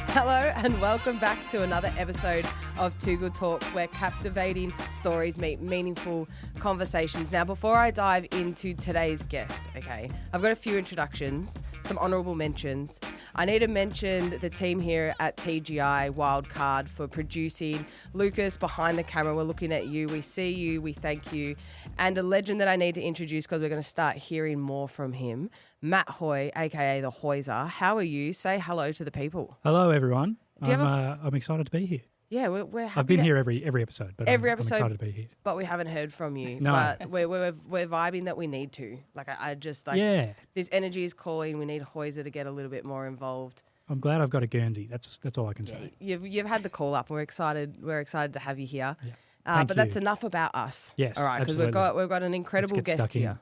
Hello and welcome back to another episode of Toogood Talks, where captivating stories meet meaningful conversations. Now, before I dive into today's guest, okay, I've got a few introductions, some honourable mentions. I need to mention the team here at TGI Wildcard for producing. Lucas, behind the camera, we're looking at you. We see you. We thank you. And a legend that I need to introduce because we're going to start hearing more from him, Matt Hoy, a.k.a. the Hoyser. How are you? Say hello to the people. Hello, everyone. I'm excited to be here. Yeah, we're happy. I've been here every episode, but every I'm episode, excited to be here. But we haven't heard from you. No. But we're vibing that we need to. Like, I just, like, yeah. This energy is calling. We need Hoyser to get a little bit more involved. I'm glad I've got a Guernsey. That's all I can say. You've had the call up. We're excited to have you here. Yeah. But that's enough about us. Yes, all right, because we've got an incredible guest here.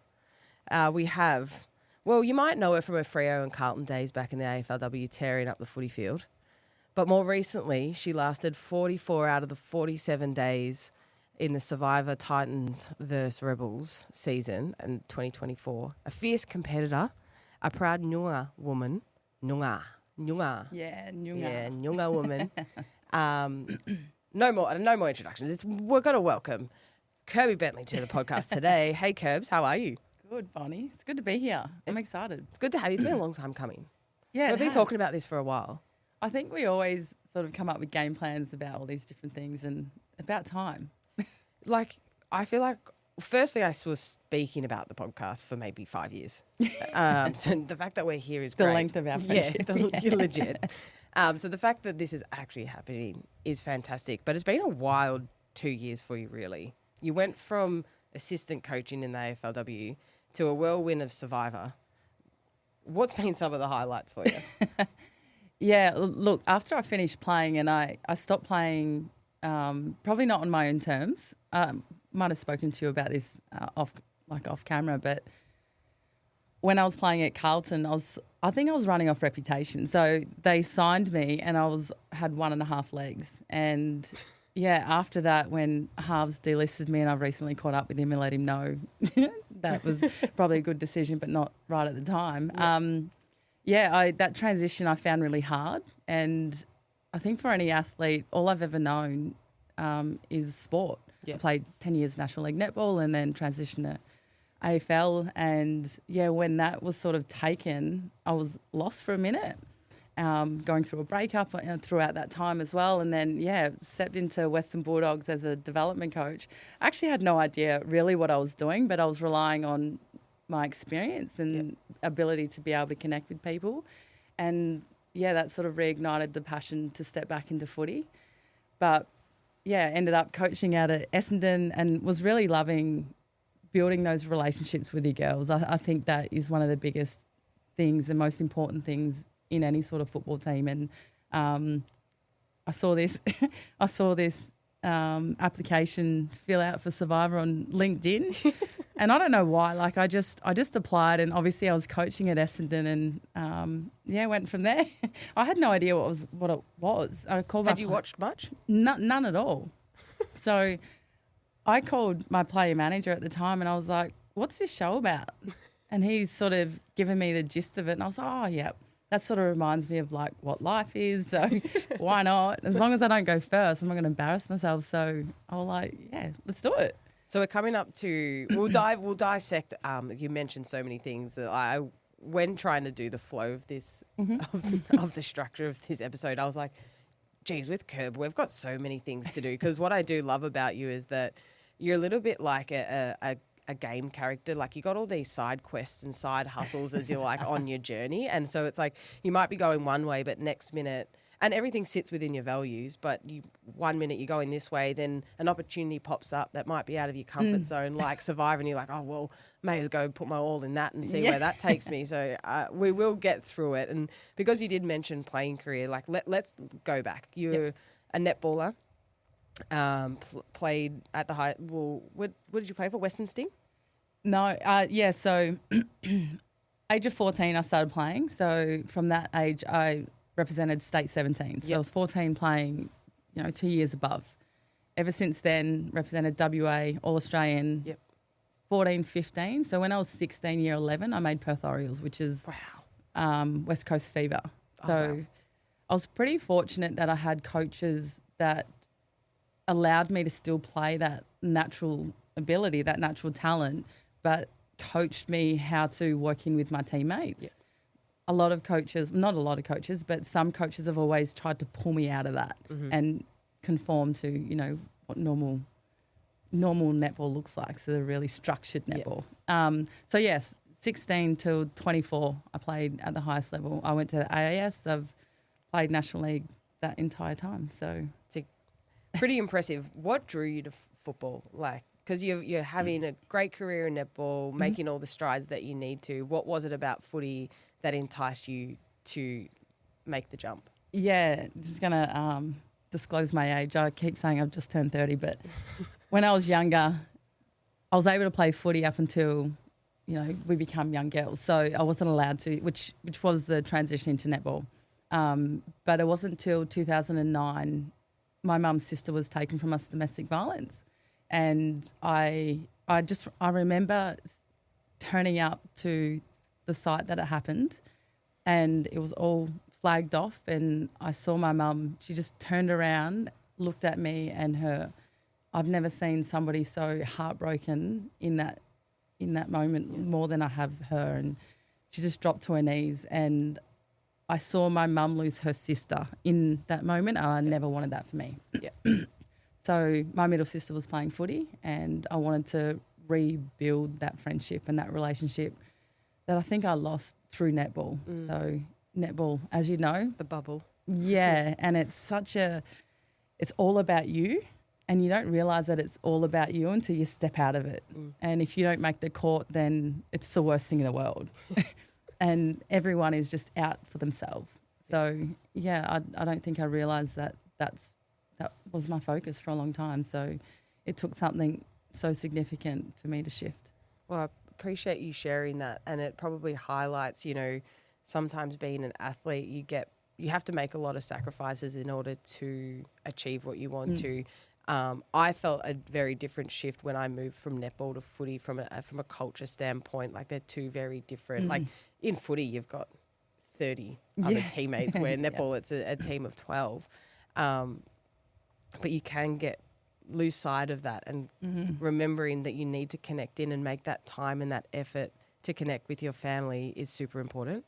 We have, well, you might know her from her Freo and Carlton days back in the AFLW, tearing up the footy field. But more recently, she lasted 44 out of the 47 days in the Survivor Titans vs Rebels season in 2024. A fierce competitor, a proud Noongar woman. Noongar. Yeah, Noongar. Yeah, Noongar woman. No more introductions. We've got to welcome Kirby Bentley to the podcast today. Hey, Kirbs, how are you? Good, Bonnie. It's good to be here. I'm excited. It's good to have you. It's been a long time coming. Yeah, We've been talking about this for a while. I think we always sort of come up with game plans about all these different things, and about time. Like, I feel like, firstly, I was speaking about the podcast for maybe 5 years. So the fact that we're here is the great. length of our friendship. You're legit. So the fact that this is actually happening is fantastic. But it's been a wild 2 years for you, really. You went from assistant coaching in the AFLW to a whirlwind of Survivor. What's been some of the highlights for you? Yeah, look, after I finished playing and I stopped playing, probably not on my own terms. Might have spoken to you about this off camera, but when I was playing at Carlton, I think I was running off reputation. So they signed me and I had 1.5 legs. And yeah, after that, when Halves delisted me and I've recently caught up with him and let him know that was probably a good decision, but not right at the time. Yeah. That transition I found really hard. And I think for any athlete, all I've ever known is sport. Yeah. I played 10 years National League netball and then transitioned to AFL. And, yeah, when that was sort of taken, I was lost for a minute, going through a breakup throughout that time as well. And then, yeah, stepped into Western Bulldogs as a development coach. I actually had no idea really what I was doing, but I was relying on my experience and ability to be able to connect with people. And, yeah, that sort of reignited the passion to step back into footy. But, yeah, ended up coaching out at Essendon and was really loving building those relationships with your girls. I think that is one of the biggest things and most important things in any sort of football team. And I saw this application fill out for Survivor on LinkedIn. And I don't know why. Like I just applied, and obviously I was coaching at Essendon, and went from there. I had no idea what it was. I called. Had you watched much? None at all. So I called my player manager at the time, and I was like, "What's this show about?" And he's sort of given me the gist of it, and I was like, "Oh yeah." That sort of reminds me of like what life is. So why not? As long as I don't go first, I'm not going to embarrass myself. So I was like, yeah, let's do it. So we're coming up to, we'll dissect, you mentioned so many things that when trying to do the flow of this, of the structure of this episode, I was like, geez, with Kirb, we've got so many things to do. Because what I do love about you is that you're a little bit like a game character. Like you got all these side quests and side hustles as you're like on your journey. And so it's like you might be going one way, but next minute, and everything sits within your values, but 1 minute you're going this way, then an opportunity pops up that might be out of your comfort zone, like Survivor, and you're like, oh, well, may as well go put my all in that and see where that takes me. So we will get through it. And because you did mention playing career, like let's go back. You're a netballer. Played at the high. Well, what did you play for? Western Sting? No, so age of 14, I started playing. So from that age, I represented state 17. So I was 14 playing, 2 years above. Ever since then, represented WA, All Australian. 14, 15. So when I was 16, year 11, I made Perth Orioles, which is West Coast Fever. So wow. I was pretty fortunate that I had coaches that allowed me to still play that natural ability, that natural talent, but coached me how to work in with my teammates. Yep. A lot of coaches, not a lot of coaches, but some coaches have always tried to pull me out of that and conform to, you know, what normal netball looks like, so the really structured netball. So yes, 16 till 24, I played at the highest level. I went to the AAS. I've played National League that entire time. So It's pretty impressive. What drew you to football? Like, because you're having a great career in netball, making all the strides that you need to. What was it about footy that enticed you to make the jump? yeah, this is going to disclose my age. I keep saying I've just turned 30, but when I was younger, I was able to play footy up until, you know, we become young girls. So I wasn't allowed to, which was the transition into netball. But it wasn't until 2009 my mum's sister was taken from us domestic violence. And I remember turning up to the site that it happened, and it was all flagged off, and I saw my mum. She just turned around, looked at me, and I've never seen somebody so heartbroken in that moment more than I have her. And she just dropped to her knees, and I saw my mum lose her sister in that moment, and I never wanted that for me. Yeah. So my middle sister was playing footy, and I wanted to rebuild that friendship and that relationship that I think I lost through netball. So netball, as you know. The bubble. Yeah, and it's all about you, and you don't realise that it's all about you until you step out of it. And if you don't make the court, then it's the worst thing in the world. And everyone is just out for themselves. So, yeah, I don't think I realised that that was my focus for a long time. So it took something so significant for me to shift. Well, I appreciate you sharing that, and it probably highlights, you know, sometimes being an athlete, you have to make a lot of sacrifices in order to achieve what you want to. I felt a very different shift when I moved from netball to footy from a culture standpoint. Like, they're two very different. Like, in footy, you've got 30 other teammates, where netball, it's a team of 12. But you can lose sight of that, and remembering that you need to connect in and make that time and that effort to connect with your family is super important.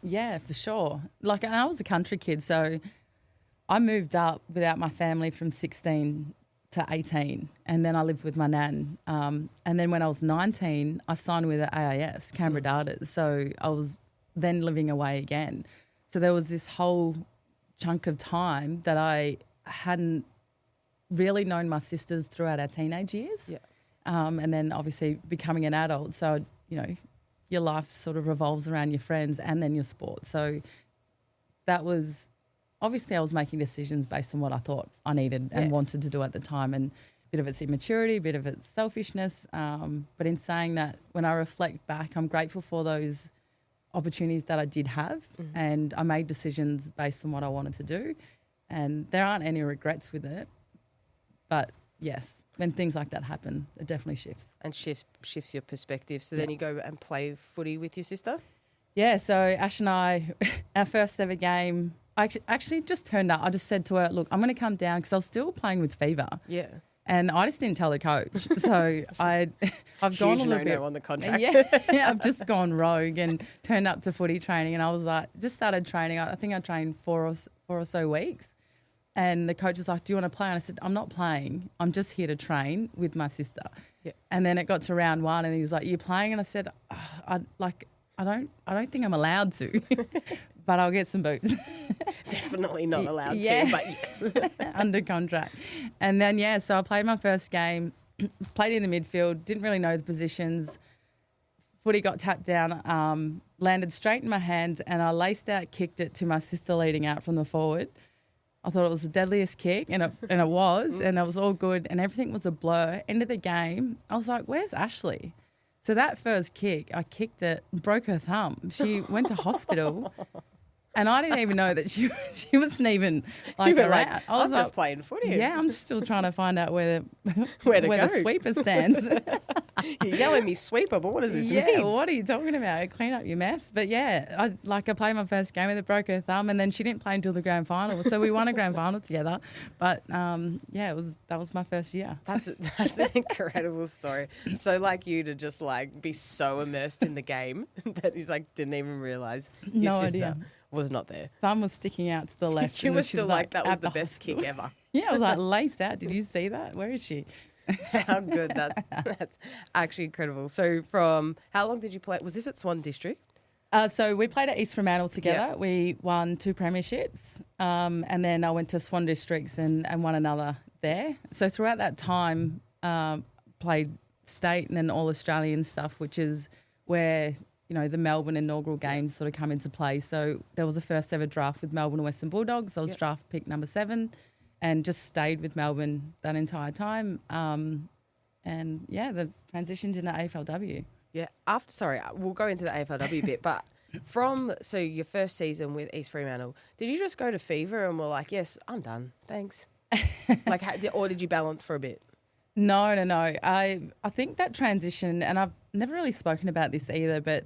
Yeah, for sure. Like, I was a country kid, so I moved up without my family from 16 to 18, and then I lived with my nan. And then when I was 19, I signed with the AIS, Canberra Darters, so I was then living away again. So there was this whole chunk of time that I hadn't really known my sisters throughout our teenage years. Yeah. And then obviously becoming an adult. So, you know, your life sort of revolves around your friends and then your sport. So that was, obviously I was making decisions based on what I thought I needed and wanted to do at the time. And a bit of it's immaturity, a bit of it's selfishness. But in saying that, when I reflect back, I'm grateful for those opportunities that I did have, and I made decisions based on what I wanted to do. And there aren't any regrets with it. But yes, when things like that happen, it definitely shifts. And shifts your perspective. So then you go and play footy with your sister? Yeah, so Ash and I, our first ever game, I actually just turned up. I just said to her, look, I'm going to come down because I was still playing with fever. Yeah. And I just didn't tell the coach. So I've gone a little bit on the contract. Yeah, I've just gone rogue and turned up to footy training, and I was like, just started training. I think I trained four or so weeks. And the coach was like, do you want to play? And I said, I'm not playing. I'm just here to train with my sister. Yeah. And then it got to round one, and he was like, you playing? And I said, I don't think I'm allowed to, but I'll get some boots. Definitely not allowed to, but yes. Under contract. And then, so I played my first game, played in the midfield, didn't really know the positions. Footy got tapped down, landed straight in my hands, and I laced out, kicked it to my sister leading out from the forward. I thought it was the deadliest kick, and it was, and it was all good, and everything was a blur. End of the game, I was like, where's Ashley? So that first kick, I kicked it, broke her thumb. She went to hospital, and I didn't even know that she wasn't even like around. I was just playing footy. Yeah, I'm still trying to find out where the sweeper stands. You're yelling me sweeper, but what does this mean? What are you talking about? Clean up your mess. But yeah, I played my first game with her, broke her thumb, and then she didn't play until the grand final. So we won a grand final together. But that was my first year. That's an incredible story. So like you to just like be so immersed in the game that he's like didn't even realise your sister idea. was not there. Thumb was sticking out to the left. She and was she still like that was at the best hospital. kick ever. Yeah, I was like laced out. Did you see that? Where is she? How good. That's actually incredible. So from how long did you play? Was this at Swan District? So we played at East Fremantle together. Yep. We won 2 premierships, and then I went to Swan Districts and won another there. So throughout that time, played state and then all Australian stuff, which is where the Melbourne inaugural games sort of come into play. So there was a first ever draft with Melbourne Western Bulldogs. I was draft pick number 7, and just stayed with Melbourne that entire time. And the transitioned into AFLW. Yeah. We'll go into the AFLW bit, but so your first season with East Fremantle, did you just go to fever and were like, yes, I'm done, thanks? Like, or did you balance for a bit? No. I think that transition, and I've never really spoken about this either, but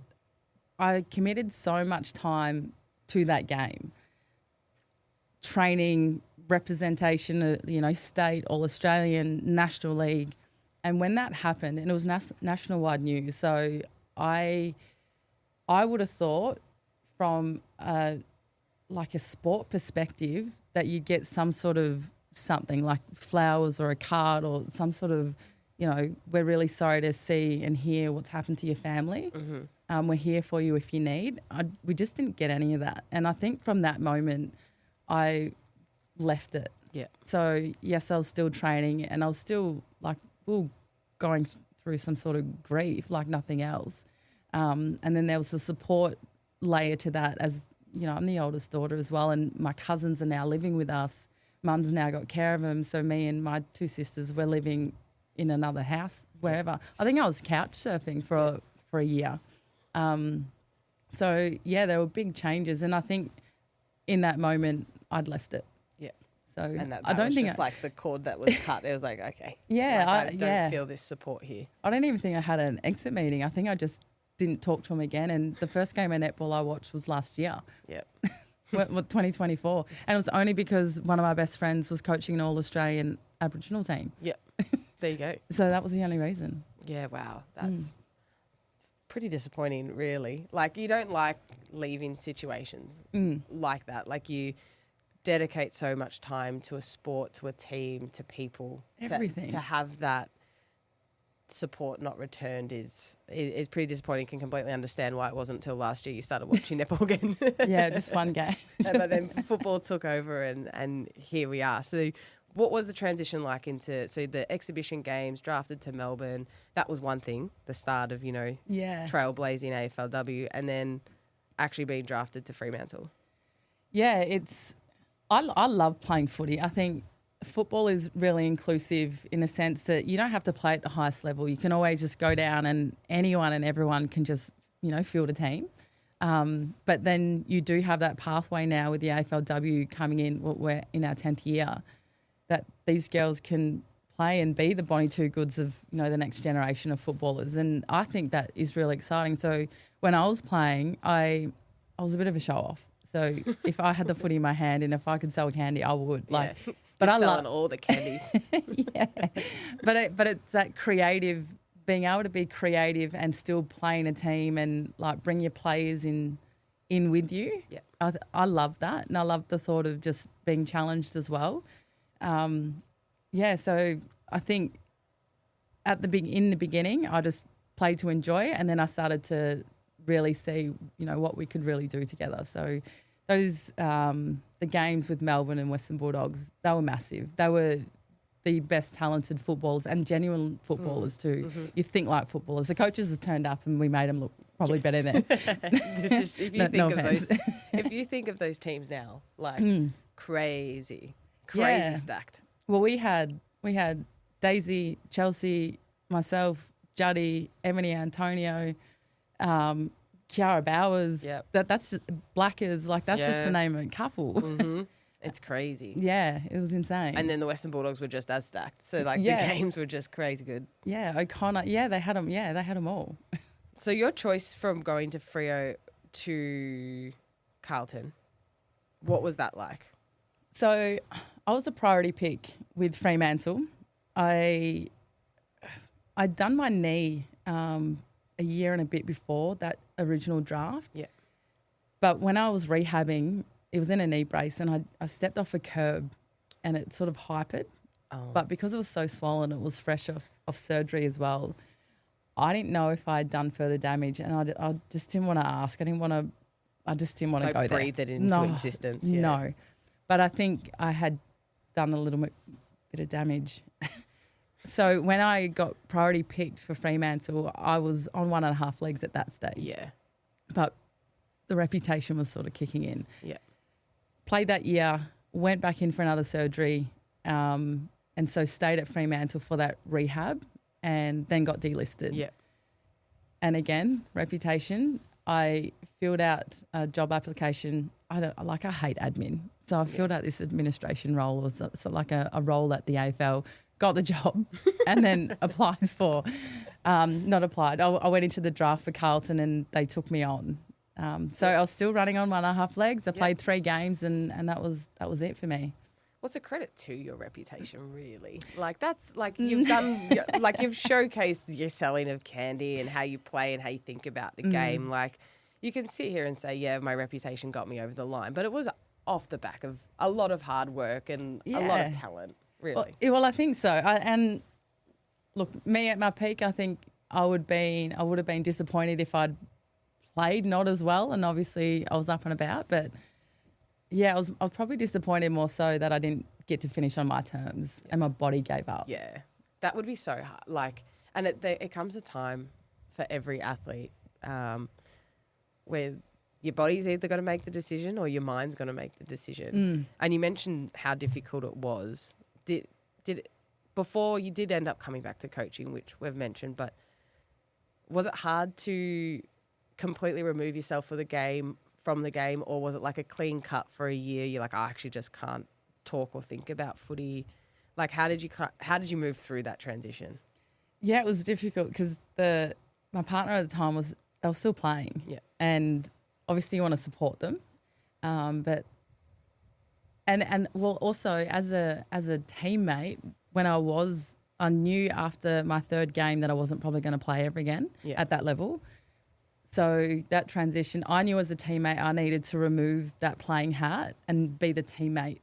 I committed so much time to that game. Training, representation, state, all-Australian, National League. And when that happened, and it was national-wide news, so I would have thought from a sport perspective that you'd get some sort of something like flowers or a card or some sort of, we're really sorry to see and hear what's happened to your family. Mm-hmm. We're here for you if you need. We just didn't get any of that. And I think from that moment, I left it. Yeah. So, yes, I was still training and I was still going through some sort of grief like nothing else. And then there was a support layer to that as, I'm the oldest daughter as well, and my cousins are now living with us. Mum's now got care of them. So me and my 2 sisters were living in another house, wherever. I think I was couch surfing for a year. So, there were big changes. And I think in that moment, I'd left it. Yeah. So and that I don't was think just like the cord that was cut. It was like, okay. Yeah. I don't feel this support here. I don't even think I had an exit meeting. I think I just didn't talk to him again. And the first game of netball I watched was last year. Yep. 2024. And it was only because one of my best friends was coaching an all-Australian Aboriginal team. Yep. There you go. So that was the only reason. Yeah, wow. That's pretty disappointing, really. Like, you don't like leaving situations like that. Like, you dedicate so much time to a sport, to a team, to people. Everything. To have that support not returned is pretty disappointing. Can completely understand why it wasn't until last year you started watching netball again. Yeah, just one game. But then football took over and here we are. So what was the transition like into the exhibition games, drafted to Melbourne? That was one thing, the start of, trailblazing AFLW, and then actually being drafted to Fremantle. Yeah, I love playing footy. I think football is really inclusive in the sense that you don't have to play at the highest level. You can always just go down and anyone and everyone can just, field a team. But then you do have that pathway now with the AFLW coming in. We're in our 10th year, that these girls can play and be the Bonnie Toogoods of, the next generation of footballers. And I think that is really exciting. So when I was playing, I was a bit of a show-off. So if I had the footy in my hand and if I could sell candy, I would. But I love all the candies. Yeah, but it's that creative, being able to be creative and still play in a team and bring your players in with you. Yeah, I love that, and I love the thought of just being challenged as well. So I think in the beginning, I just played to enjoy, and then I started to really see what we could really do together. So those the games with Melbourne and Western Bulldogs, they were massive. They were the best talented footballers and genuine footballers too. Mm-hmm. You think like footballers. The coaches have turned up and we made them look probably better than. If you think of those teams now, crazy stacked. Well, we had Daisy, Chelsea, myself, Juddy, Emily Antonio, Kiara Bowers. Yep. That's just Blackers. That's just the name of a couple. Mm-hmm. It's crazy. Yeah, it was insane. And then the Western Bulldogs were just as stacked. So, like, the games were just crazy good. Yeah, O'Connor. Yeah, they had them. Yeah, they had them all. So your choice from going to Freo to Carlton, what was that like? So I was a priority pick with Fremantle. I'd done my knee a year and a bit before that original draft. Yeah. But when I was rehabbing, it was in a knee brace and I stepped off a curb and it sort of hypered. Oh. But because it was so swollen, it was fresh off surgery as well. I didn't know if I had done further damage and I just didn't want to ask. I just didn't want to go there. Breathe it into existence. Yeah. No. But I think I had done a little bit of damage. So when I got priority picked for Fremantle, I was on 1.5 legs at that stage. Yeah. But the reputation was sort of kicking in. Yeah. Played that year, went back in for another surgery, and so stayed at Fremantle for that rehab and then got delisted. Yeah. And again, reputation. I filled out a job application. I hate admin. So I filled out this administration role. It was so like a role at the AFL, got the job and then applied for, not applied. I went into the draft for Carlton and they took me on. So I was still running on 1.5 legs. I played 3 games and that was it for me. What's a credit to your reputation, really? Like, that's like you've done, like you've showcased your selling of candy and how you play and how you think about the game. Like, you can sit here and say, yeah, my reputation got me over the line, but it was off the back of a lot of hard work and a lot of talent, really. Well, I think so. And look, me at my peak, I think I would have been disappointed if I'd played not as well, and obviously I was up and about, but yeah, I was probably disappointed more so that I didn't get to finish on my terms and my body gave up. Yeah, that would be so hard. Like, and it comes a time for every athlete where your body's either got to make the decision or your mind's going to make the decision. And you mentioned how difficult it was. Did before you did end up coming back to coaching, which we've mentioned, but was it hard to completely remove yourself from the game, or was it like a clean cut for a year? You're like, I actually just can't talk or think about footy. Like, how did you move through that transition? Yeah, it was difficult because my partner at the time they were still playing. Yeah, and obviously you want to support them, but also as a teammate, when I knew after my 3rd game that I wasn't probably going to play ever again at that level. So that transition, I knew as a teammate I needed to remove that playing hat and be the teammate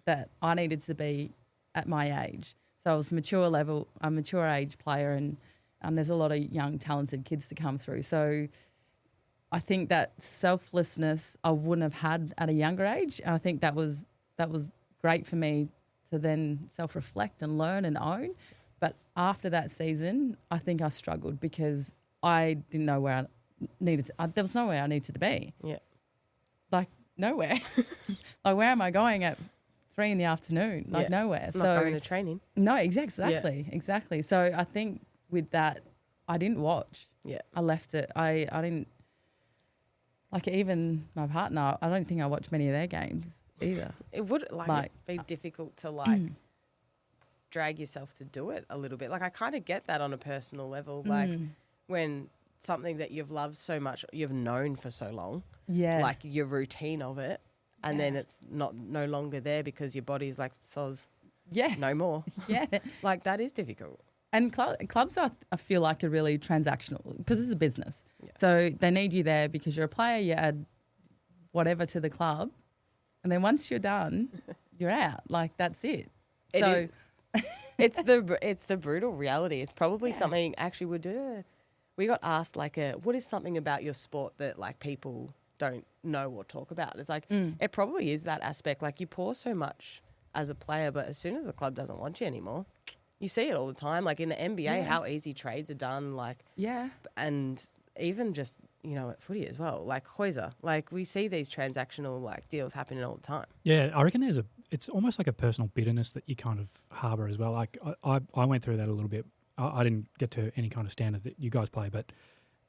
that I needed to be at my age. So I was a mature age player, and there's a lot of young, talented kids to come through. So I think that selflessness I wouldn't have had at a younger age. And I think that was great for me to then self-reflect and learn and own. But after that season, I think I struggled because I didn't know where there was nowhere I needed to be. Yeah. Like, nowhere. Like, where am I going at 3 p.m? Like, nowhere. Not going to training. No, exactly. So I think with that, I didn't watch. Yeah. I left it. I didn't, like, even my partner, I don't think I watched many of their games either. It would be difficult to drag yourself to do it a little bit. Like, I kind of get that on a personal level. Like, when something that you've loved so much, you've known for so long, like your routine of it, and then it's no longer there because your body's like, soz, no more. Like, that is difficult. And clubs, I feel like, are really transactional because it's a business. Yeah. So they need you there because you're a player, you add whatever to the club, and then once you're done, you're out. Like, that's it. It's the brutal reality. It's probably something, actually, we got asked, like, what is something about your sport that, like, people don't know or talk about? It's like, it probably is that aspect. Like, you pour so much as a player, but as soon as the club doesn't want you anymore, you see it all the time. Like, in the NBA, how easy trades are done. Like, and even just, at footy as well. Like, Hoyser. Like, we see these transactional, like, deals happening all the time. Yeah, I reckon it's almost like a personal bitterness that you kind of harbour as well. Like, I went through that a little bit. I didn't get to any kind of standard that you guys play, but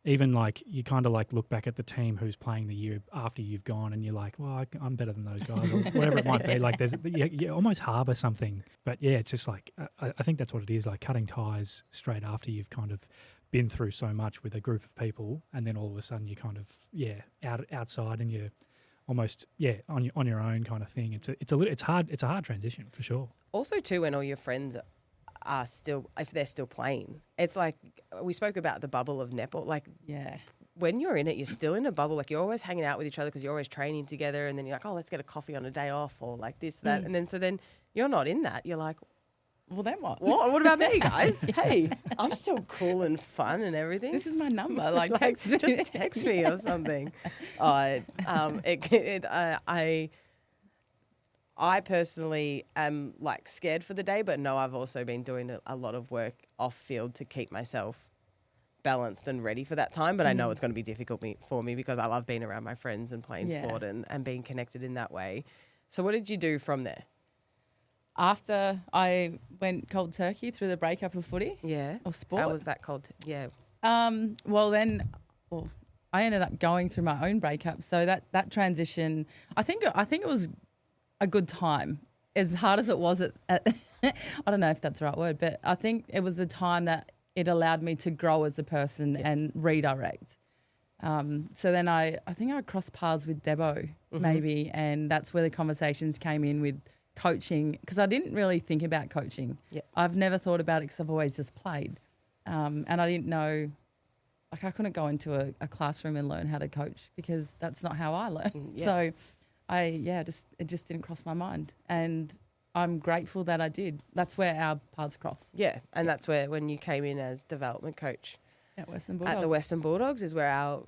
even like you kind of like look back at the team who's playing the year after you've gone and you're like, well, I'm better than those guys or whatever it might be. Like you almost harbour something. But yeah, it's just like, I think that's what it is, like cutting ties straight after you've kind of been through so much with a group of people, and then all of a sudden you kind of, outside and you're almost, on your own kind of thing. It's a hard transition for sure. Also too, when all your friends are still, if they're still playing, it's like we spoke about the bubble of netball. Like, when you're in it, you're still in a bubble. Like, you're always hanging out with each other because you're always training together. And then you're like, oh, let's get a coffee on a day off, or like this, that. And then you're not in that. You're like, well, then what? What about me, guys? Hey, I'm still cool and fun and everything. This is my number. Like text me. Just text me or something. I personally am like scared for the day, but no, I've also been doing a lot of work off field to keep myself balanced and ready for that time. But I know it's going to be difficult for me because I love being around my friends and playing sport and being connected in that way. So what did you do from there? After I went cold turkey through the breakup of footy, of sport. How was that cold? I ended up going through my own breakup. So that transition, I think it was a good time. As hard as it was at I don't know if that's the right word, but I think it was a time that it allowed me to grow as a person and redirect. So then I think I crossed paths with Debo maybe, and that's where the conversations came in with coaching, because I didn't really think about coaching. I've never thought about it because I've always just played. And I didn't know, like I couldn't go into a classroom and learn how to coach because that's not how I learn. So it just didn't cross my mind. And I'm grateful that I did. That's where our paths crossed. Yeah, and that's where when you came in as development coach at Western Bulldogs. At the Western Bulldogs is where our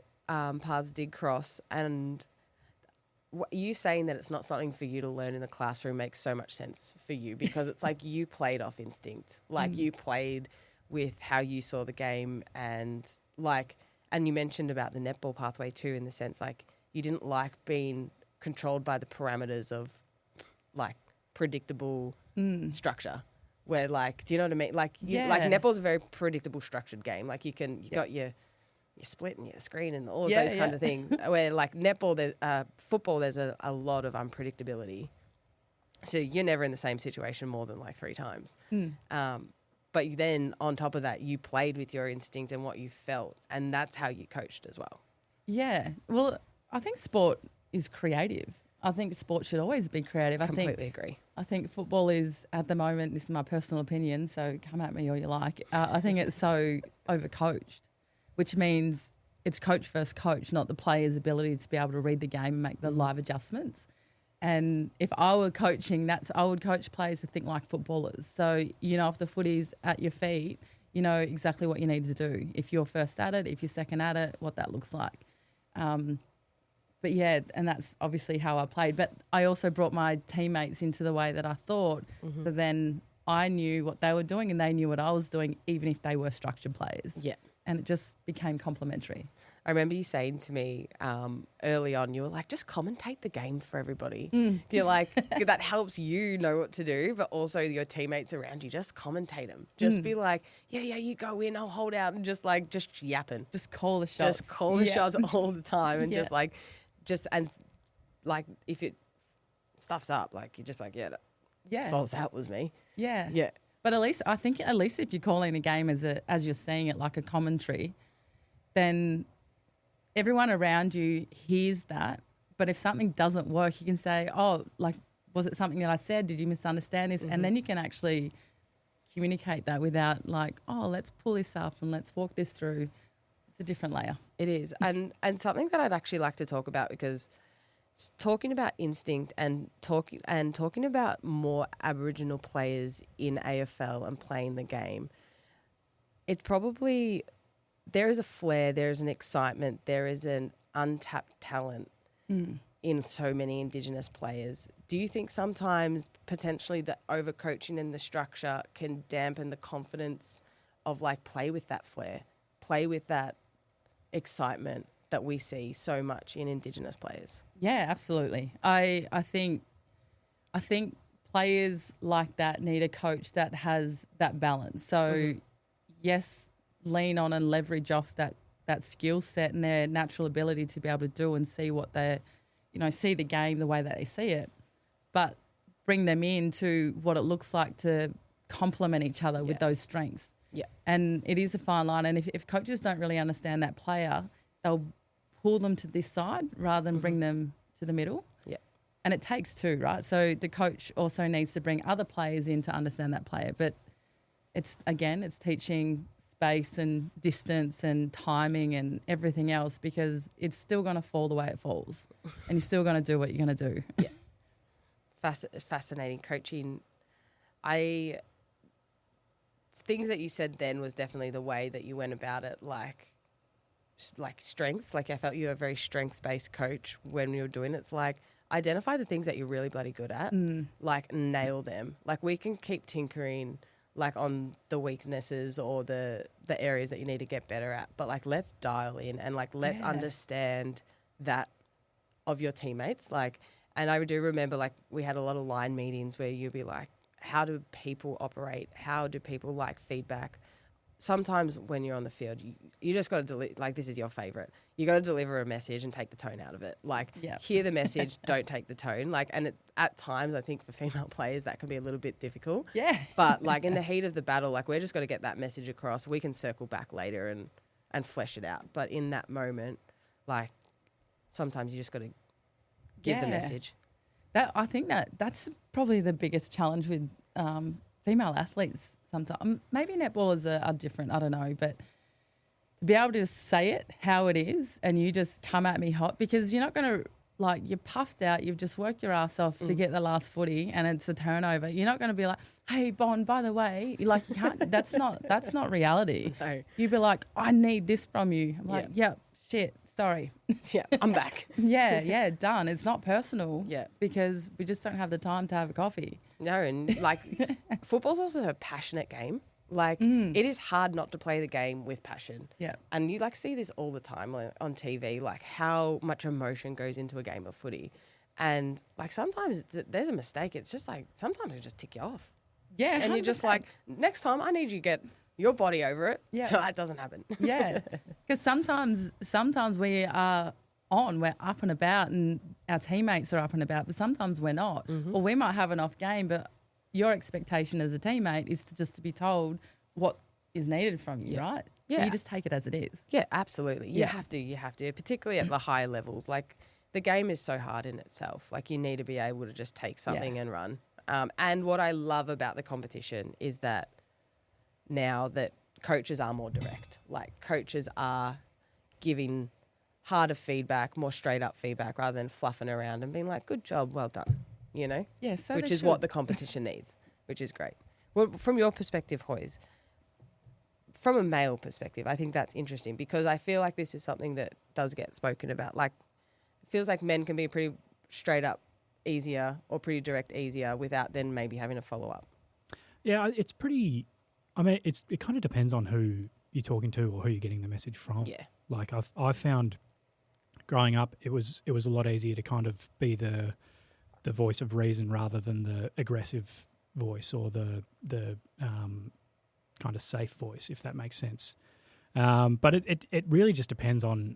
paths did cross. And you saying that it's not something for you to learn in a classroom makes so much sense for you, because it's like you played off instinct. Like you played with how you saw the game, and you mentioned about the netball pathway too, in the sense like you didn't like being controlled by the parameters of like predictable structure, where like, do you know what I mean? Like like netball's a very predictable structured game. Like you got your split and your screen and all of those kinds of things. Where like netball, football, there's a lot of unpredictability. So you're never in the same situation more than like 3 times. But then on top of that, you played with your instinct and what you felt, and that's how you coached as well. Yeah. Well, I think sport is creative. I think sport should always be creative. Completely agree. I think football is, at the moment, this is my personal opinion, so come at me all you like. I think it's so overcoached, which means it's coach versus coach, not the player's ability to be able to read the game and make the live adjustments. And if I were coaching, I would coach players to think like footballers. So, if the footy's at your feet, you know exactly what you need to do. If you're first at it, if you're second at it, what that looks like. But yeah, and that's obviously how I played. But I also brought my teammates into the way that I thought. So then I knew what they were doing and they knew what I was doing, even if they were structured players. Yeah. And it just became complementary. I remember you saying to me early on, you were like, just commentate the game for everybody. You're like, that helps you know what to do, but also your teammates around you, just commentate them. Just be like, yeah, you go in, I'll hold out, and just yapping. Just call the shots. Just call the shots all the time, and if it stuffs up, like you're just like, solves out was me. Yeah. Yeah. But at least if you're calling the game as you're seeing it like a commentary, then everyone around you hears that. But if something doesn't work, you can say, oh, like, was it something that I said? Did you misunderstand this? And then you can actually communicate that without like, oh, let's pull this up and let's walk this through. It's a different layer. It is. And something that I'd actually like to talk about, because talking about instinct and talking about more Aboriginal players in AFL and playing the game, it's probably, there is a flair, there is an excitement, there is an untapped talent in so many Indigenous players. Do you think sometimes potentially the overcoaching and the structure can dampen the confidence of like play with that flair, play with that excitement that we see so much in Indigenous players? Yeah, absolutely. I think players like that need a coach that has that balance. So yes, lean on and leverage off that that skill set and their natural ability to be able to do and see what they, see the game the way that they see it, but bring them into what it looks like to complement each other with those strengths. Yeah. And it is a fine line. And if coaches don't really understand that player, they'll pull them to this side rather than bring them to the middle. Yeah. And it takes two, right? So the coach also needs to bring other players in to understand that player. But it's teaching space and distance and timing and everything else, because it's still going to fall the way it falls and you're still going to do what you're going to do. Yeah. Fascinating coaching. Things that you said then was definitely the way that you went about it, like strengths. Like I felt you were a very strengths-based coach when you were doing it. It's like identify the things that you're really bloody good at, like nail them. Like we can keep tinkering like on the weaknesses or the areas that you need to get better at, but like let's dial in and like let's understand that of your teammates. Like, and I do remember like we had a lot of line meetings where you'd be like, how do people operate? How do people like feedback? Sometimes when you're on the field, you just got to deliver. Like this is your favorite. You got to deliver a message and take the tone out of it. Like hear the message, don't take the tone. Like, and at times I think for female players that can be a little bit difficult. Yeah. But like in the heat of the battle, like we're just got to get that message across. We can circle back later and flesh it out. But in that moment, like sometimes you just got to give the message. I think that's probably the biggest challenge with female athletes sometimes. Maybe netballers are different, I don't know, but to be able to just say it how it is and you just come at me hot, because you're not going to, like, you're puffed out, you've just worked your ass off to get the last footy and it's a turnover. You're not going to be like, hey, Bon, by the way, like you can't, that's not reality. No. You'd be like, I need this from you. I'm like, shit, sorry. Yeah, I'm back. Yeah, done. It's not personal. Yeah. Because we just don't have the time to have a coffee. No, and like football's also a passionate game. Like it is hard not to play the game with passion. Yeah. And you like see this all the time on TV, like how much emotion goes into a game of footy. And like sometimes there's a mistake. It's just like sometimes it just tick you off. Yeah. And 100%. you're just like, next time I need you to get your body over it so that doesn't happen. Yeah. Because sometimes we're up and about and our teammates are up and about, but sometimes we're not. Or we might have an off game, but your expectation as a teammate is to be told what is needed from you, right? Yeah. You just take it as it is. Yeah, absolutely. You have to, particularly at the higher levels. Like the game is so hard in itself. Like you need to be able to just take something and run. And what I love about the competition is that now that coaches are more direct. Like coaches are giving harder feedback, more straight up feedback rather than fluffing around and being like, good job, well done, you know? Yeah, so which is what the competition needs, which is great. Well, from your perspective, Hoyes, from a male perspective, I think that's interesting because I feel like this is something that does get spoken about. Like, it feels like men can be pretty straight up easier or pretty direct easier without then maybe having a follow up. Yeah, it's pretty. I mean, it kind of depends on who you're talking to or who you're getting the message from. Yeah. Like I found growing up, it was a lot easier to kind of be the voice of reason rather than the aggressive voice or the kind of safe voice, if that makes sense. But it really just depends on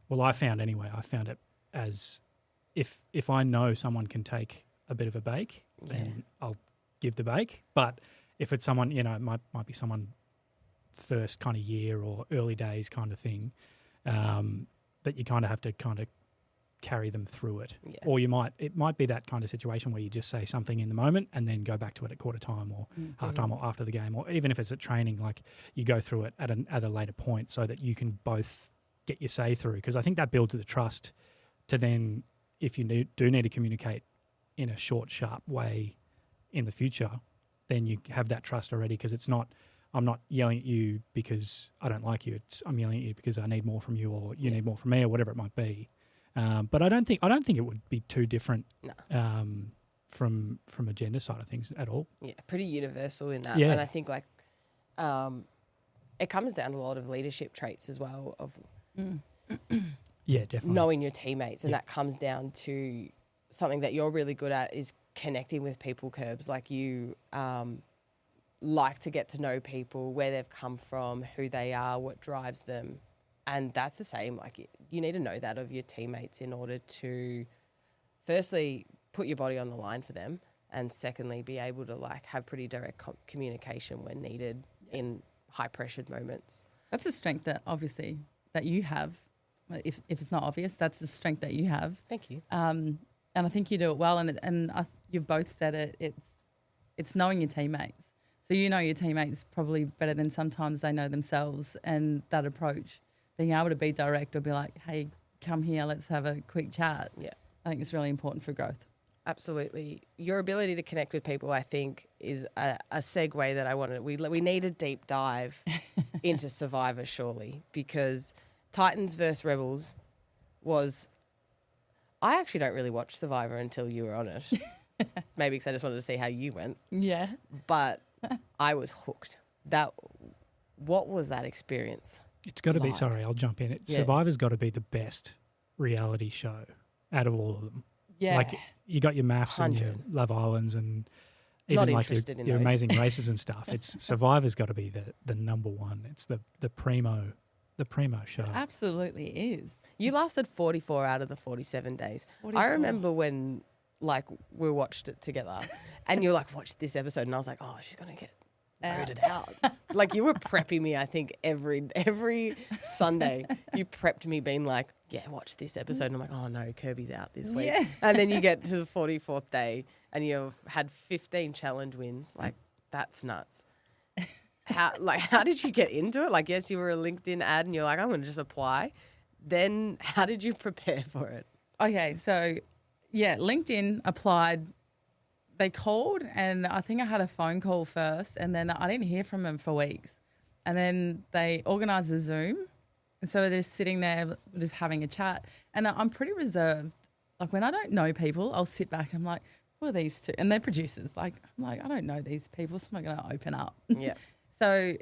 well, I found it as if I know someone can take a bit of a bake, then I'll give the bake. But if it's someone, you know, it might be someone first kind of year or early days kind of thing, that you kind of have to kind of carry them through it. Yeah. Or it might be that kind of situation where you just say something in the moment and then go back to it at quarter time or half time or after the game, or even if it's at training, like you go through it at a later point so that you can both get your say through. Because I think that builds the trust to then, if you do need to communicate in a short, sharp way in the future, then you have that trust already, because it's not, I'm not yelling at you because I don't like you. I'm yelling at you because I need more from you, or you need more from me, or whatever it might be. But I don't think it would be too different from a gender side of things at all. Yeah, pretty universal in that. Yeah. And I think like it comes down to a lot of leadership traits as well of yeah, definitely knowing your teammates, and that comes down to something that you're really good at is connecting with people, Curbs. Like you like to get to know people, where they've come from, who they are, what drives them, And that's the same. Like, you need to know that of your teammates in order to, firstly, put your body on the line for them, and secondly, be able to like have pretty direct communication when needed in high pressured moments. That's a strength that obviously that you have. If it's not obvious, that's the strength that you have. Thank you. And I think you do it well. And you've both said it. It's knowing your teammates. So you know your teammates probably better than sometimes they know themselves. And that approach, being able to be direct or be like, hey, come here, let's have a quick chat. Yeah, I think it's really important for growth. Absolutely. Your ability to connect with people, I think, is a segue that I wanted. We need a deep dive into Survivor, surely, because Titans versus Rebels was... I actually don't really watch Survivor until you were on it. Maybe because I just wanted to see how you went. Yeah. But I was hooked. What was that experience? It's got to be, like? sorry, I'll jump in. Yeah. Survivor's got to be the best reality show out of all of them. Yeah. Like, you got your maths and your 100. Love Islands and Not even like interested in your those. amazing races and stuff. It's Survivor's got to be the number one. It's the primo show. Absolutely is. You lasted 44 out of the 47 days. 44. I remember when, like, we watched it together and you were like, watch this episode. And I was like, oh, she's going to get voted out. Like, you were prepping me, I think, every Sunday. You prepped me being like, yeah, watch this episode. And I'm like, oh, no, Kirby's out this week. Yeah. And then you get to the 44th day and you've had 15 challenge wins. Like, that's nuts. How did you get into it? Like, yes, you were a LinkedIn ad and you're like, I'm going to just apply. Then how did you prepare for it? Okay, so, yeah, LinkedIn applied. They called and I think I had a phone call first and then I didn't hear from them for weeks. And then they organised a Zoom. And so they're just sitting there just having a chat. And I'm pretty reserved. Like, when I don't know people, I'll sit back and I'm like, who are these two? And they're producers. Like, I'm like, I don't know these people, so I'm not going to open up. Yeah. So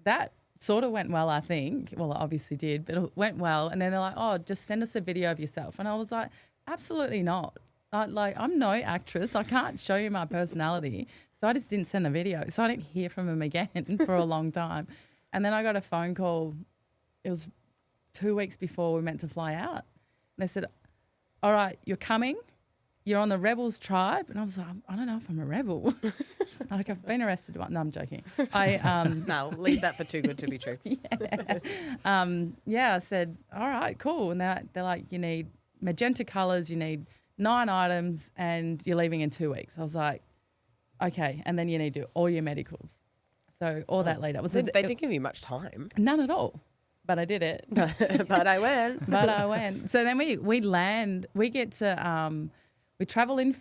that sort of went well, I think. Well, it obviously did, but it went well. And then they're like, oh, just send us a video of yourself. And I was like, absolutely not. I'm no actress. I can't show you my personality. So I just didn't send a video. So I didn't hear from them again for a long time. And then I got a phone call. It was 2 weeks before we were meant to fly out. And they said, all right, you're coming. You're on the Rebels tribe. And I was like, I don't know if I'm a rebel. Like, I've been arrested once. No, I'm joking. No, leave that for too good to be true. I said, all right, cool. And they're like, you need magenta colours, you need 9 items, and you're leaving in 2 weeks. I was like, okay. And then you need to do all your medicals. So all that lead up. They didn't give you much time. None at all. But I did it. But I went. So then we land. We get to we travel in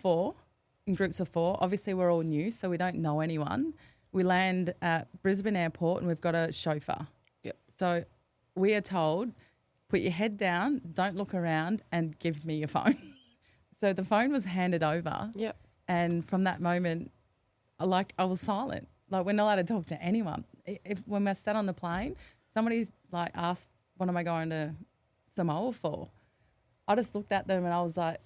groups of 4. Obviously, we're all new, so we don't know anyone. We land at Brisbane Airport and we've got a chauffeur. Yep. So we are told, put your head down, don't look around, and give me your phone. So the phone was handed over. Yep. And from that moment, I was silent. Like, we're not allowed to talk to anyone. When I sat on the plane, somebody's like asked, what am I going to Samoa for? I just looked at them and I was like,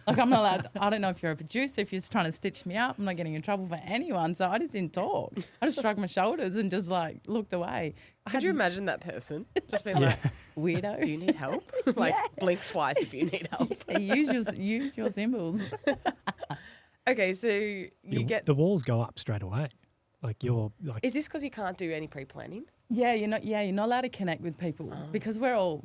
like, I'm not allowed. I don't know if you're a producer, if you're just trying to stitch me up. I'm not getting in trouble for anyone. So I just didn't talk. I just shrugged my shoulders and just like looked away. Could you imagine that person just being like, weirdo? do you need help? Like, blink twice if you need help. Use your symbols. Okay, so you get... The walls go up straight away. Like, you're like... Is this because you can't do any pre-planning? Yeah, you're not allowed to connect with people because we're all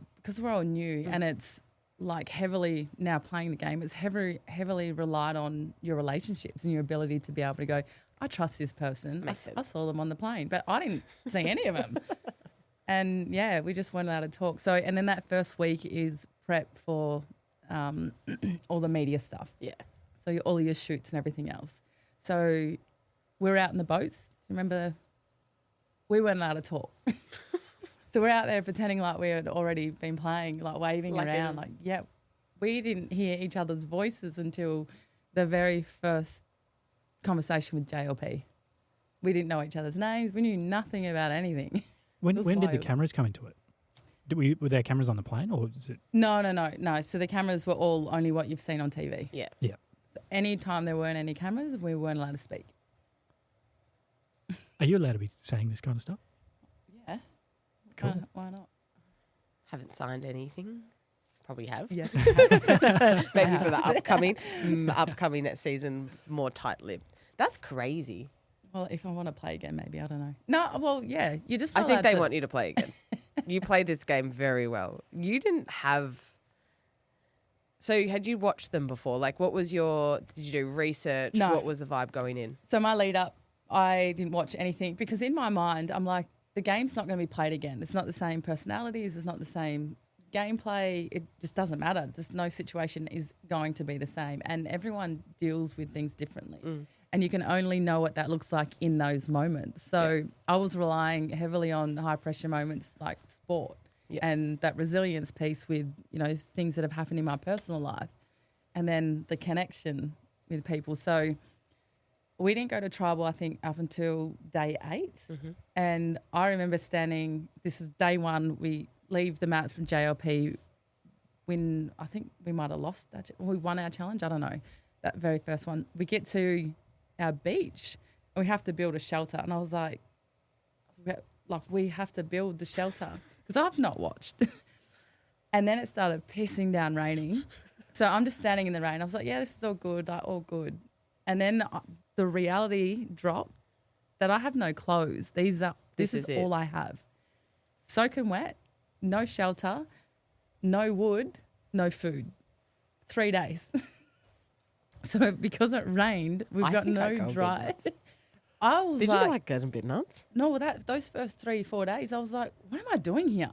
new and it's like heavily now playing the game. It's heavily relied on your relationships and your ability to be able to go, I trust this person. I saw them on the plane, but I didn't see any of them. And yeah, we just weren't allowed to talk. So, and then that first week is prep for all the media stuff. Yeah. So all your shoots and everything else. So we're out in the boats. Do you remember? We weren't allowed to talk. So we're out there pretending like we had already been playing, like waving around. We didn't hear each other's voices until the very first conversation with JLP. We didn't know each other's names. We knew nothing about anything. When did the cameras come into it? Were there cameras on the plane or is it? No. So the cameras were all only what you've seen on TV. Yeah. Yeah. So any time there weren't any cameras, we weren't allowed to speak. Are you allowed to be saying this kind of stuff? Yeah. Cool. Why not? Haven't signed anything. Probably have. Yes. Maybe for the upcoming season, more tight-lipped. That's crazy. Well, if I want to play again, maybe. I don't know. No, well, yeah. You just. I think they want you to play again. You played this game very well. You didn't have. So had you watched them before? Like, what was your? Did you do research? No. What was the vibe going in? So my lead up, I didn't watch anything because in my mind, I'm like, the game's not going to be played again. It's not the same personalities. It's not the same gameplay. It just doesn't matter. Just no situation is going to be the same, and everyone deals with things differently. And you can only know what that looks like in those moments. So I was relying heavily on high pressure moments like sport and that resilience piece with, you know, things that have happened in my personal life, and then the connection with people. So we didn't go to tribal, I think, up until day 8. And I remember standing, this is day 1, we leave the mat from JLP when I think we might have lost that. We won our challenge. I don't know. That very first one. We get to our beach and we have to build a shelter. And I was like, we have to build the shelter because I've not watched. And then it started pissing down raining. So I'm just standing in the rain. I was like, yeah, this is all good, like all good. And then the reality dropped that I have no clothes. This is all I have. Soaking wet, no shelter, no wood, no food. 3 days. So because it rained, we've got no dry. I was Did like, you like get a bit nuts? no, well, those first 3-4 days, I was like, what am I doing here?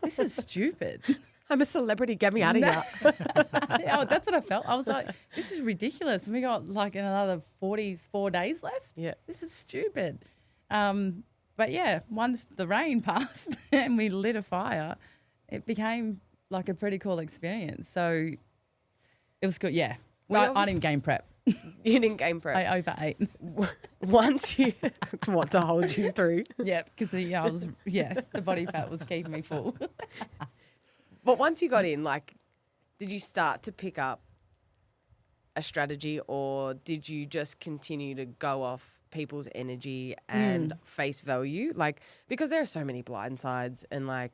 This is stupid. I'm a celebrity. Get me out of here. Yeah, that's what I felt. I was like, this is ridiculous. And we got like another 44 days left. Yeah. This is stupid. But yeah, once the rain passed and we lit a fire, it became like a pretty cool experience. So it was good. Yeah. I didn't game prep. You didn't game prep. I overate. Once you want to hold you through. Yeah, because the body fat was keeping me full. But once you got in, like, did you start to pick up a strategy, or did you just continue to go off people's energy and face value? Like, because there are so many blind sides, and like,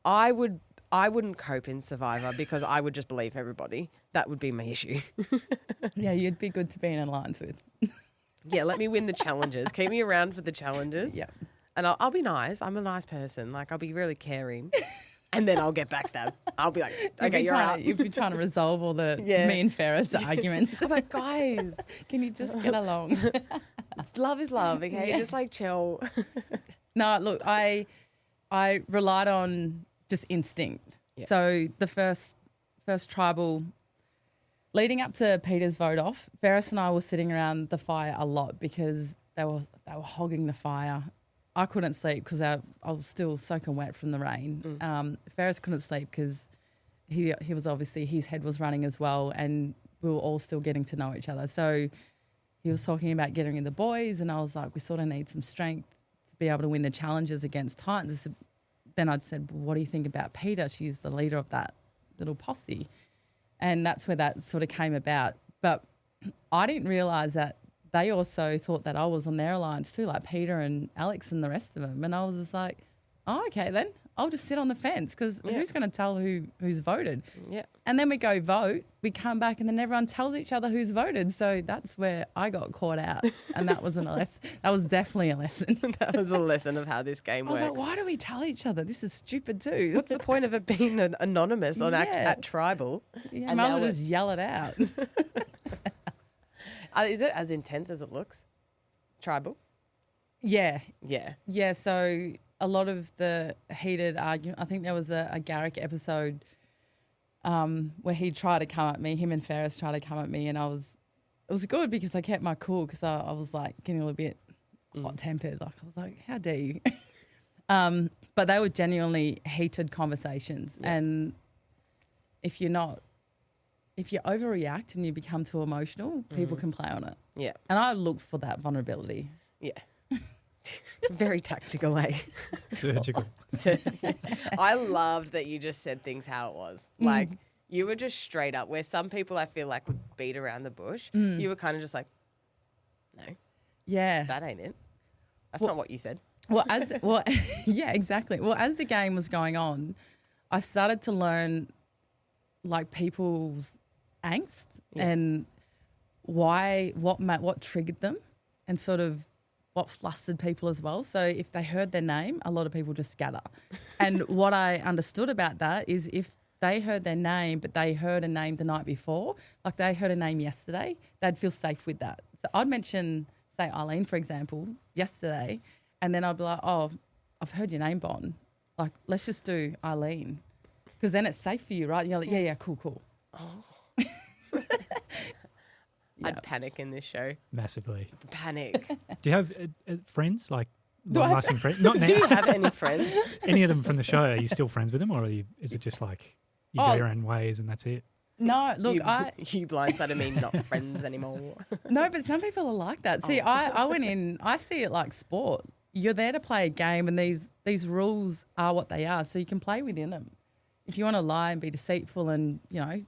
I wouldn't cope in Survivor because I would just believe everybody. That would be my issue. Yeah, you'd be good to be in alliance with. Yeah, let me win the challenges. Keep me around for the challenges. Yeah. And I'll be nice. I'm a nice person. Like, I'll be really caring. And then I'll get backstabbed. I'll be like, okay, you're out. You've been trying to resolve all the me and Ferris arguments. I'm like, guys, can you just get along? love is love, okay? Yeah. Just like chill. No, look, I relied on just instinct. Yeah. So the first tribal, leading up to Peter's vote off, Ferris and I were sitting around the fire a lot because they were hogging the fire. I couldn't sleep because I was still soaking wet from the rain. Ferris couldn't sleep because he was obviously, his head was running as well, and we were all still getting to know each other. So he was talking about getting in the boys, and I was like, we sort of need some strength to be able to win the challenges against Titans. Then I said, well, what do you think about Peter? She's the leader of that little posse. And that's where that sort of came about. But I didn't realise that they also thought that I was on their alliance too, like Peter and Alex and the rest of them. And I was just like, oh, okay, then I'll just sit on the fence because who's going to tell who's voted? Yeah. And then we go vote, we come back, and then everyone tells each other who's voted. So that's where I got caught out. And that wasn't a lesson. That was definitely a lesson. That was a lesson of how this game works. I was like, why do we tell each other? This is stupid too. What's the point of it being anonymous on at Tribal? Yeah, might as well just yell it out. Is it as intense as it looks? Tribal? Yeah. Yeah. Yeah, so a lot of the heated argument, I think there was a Garrick episode where he tried to come at me, him and Ferris tried to come at me, and it was good because I kept my cool because I was like getting a little bit hot-tempered. Like I was like, how dare you? But they were genuinely heated conversations. Yeah. And if you overreact and you become too emotional, people can play on it. Yeah. And I look for that vulnerability. Yeah. Very tactical, eh? Surgical. I loved that you just said things how it was. Like, you were just straight up, where some people I feel like would beat around the bush. You were kind of just like, no. Yeah. That ain't it. That's not what you said. Yeah, exactly. Well, as the game was going on, I started to learn like people's angst and what triggered them and sort of what flustered people as well. So if they heard their name, a lot of people just scatter. And what I understood about that is if they heard their name, but they heard a name the night before, like they heard a name yesterday, they'd feel safe with that. So I'd mention, say, Eileen, for example, yesterday, and then I'd be like, oh, I've heard your name, Bon. Like, let's just do Eileen. Because then it's safe for you, right? And you're like, yeah, cool. Oh. I'd panic in this show. Massively. Panic. Do you have friends? Like, Do I have- lasting friends? Not now. Do you have any friends? Any of them from the show, are you still friends with them, or is it just like you go your own ways and that's it? No, look, you blindsided me, not friends anymore. No, but some people are like that. See, I went in, I see it like sport. You're there to play a game and these rules are what they are, so you can play within them. If you want to lie and be deceitful and, you know,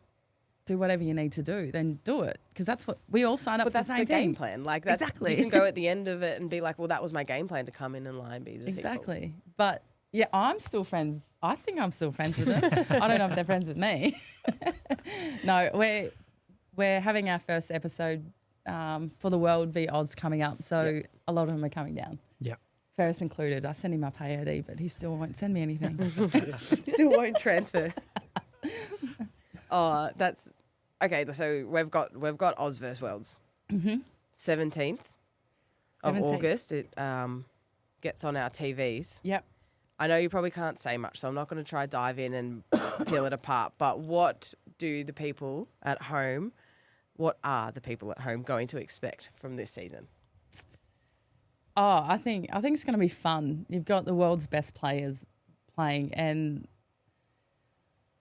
do whatever you need to do, then do it, because that's what we all sign up But for. that's the same the game thing. plan. Like, that's, Exactly. You can go at the end of it and be like, well, that was my game plan, to come in and lie and be deceitful. Exactly. But yeah, I'm still friends. I think I'm still friends with them. I don't know if they're friends with me. No, we're having our first episode for the World v Oz coming up, so a lot of them are coming down. Yeah. Ferris included. I sent him my pay ID, but he still won't send me anything. Still won't transfer. Oh, that's okay. So we've got Oz vs Worlds. 17th of 17th. August. It gets on our TVs. Yep. I know you probably can't say much, so I'm not going to try dive in and peel it apart. But what are the people at home going to expect from this season? Oh, I think it's going to be fun. You've got the world's best players playing, and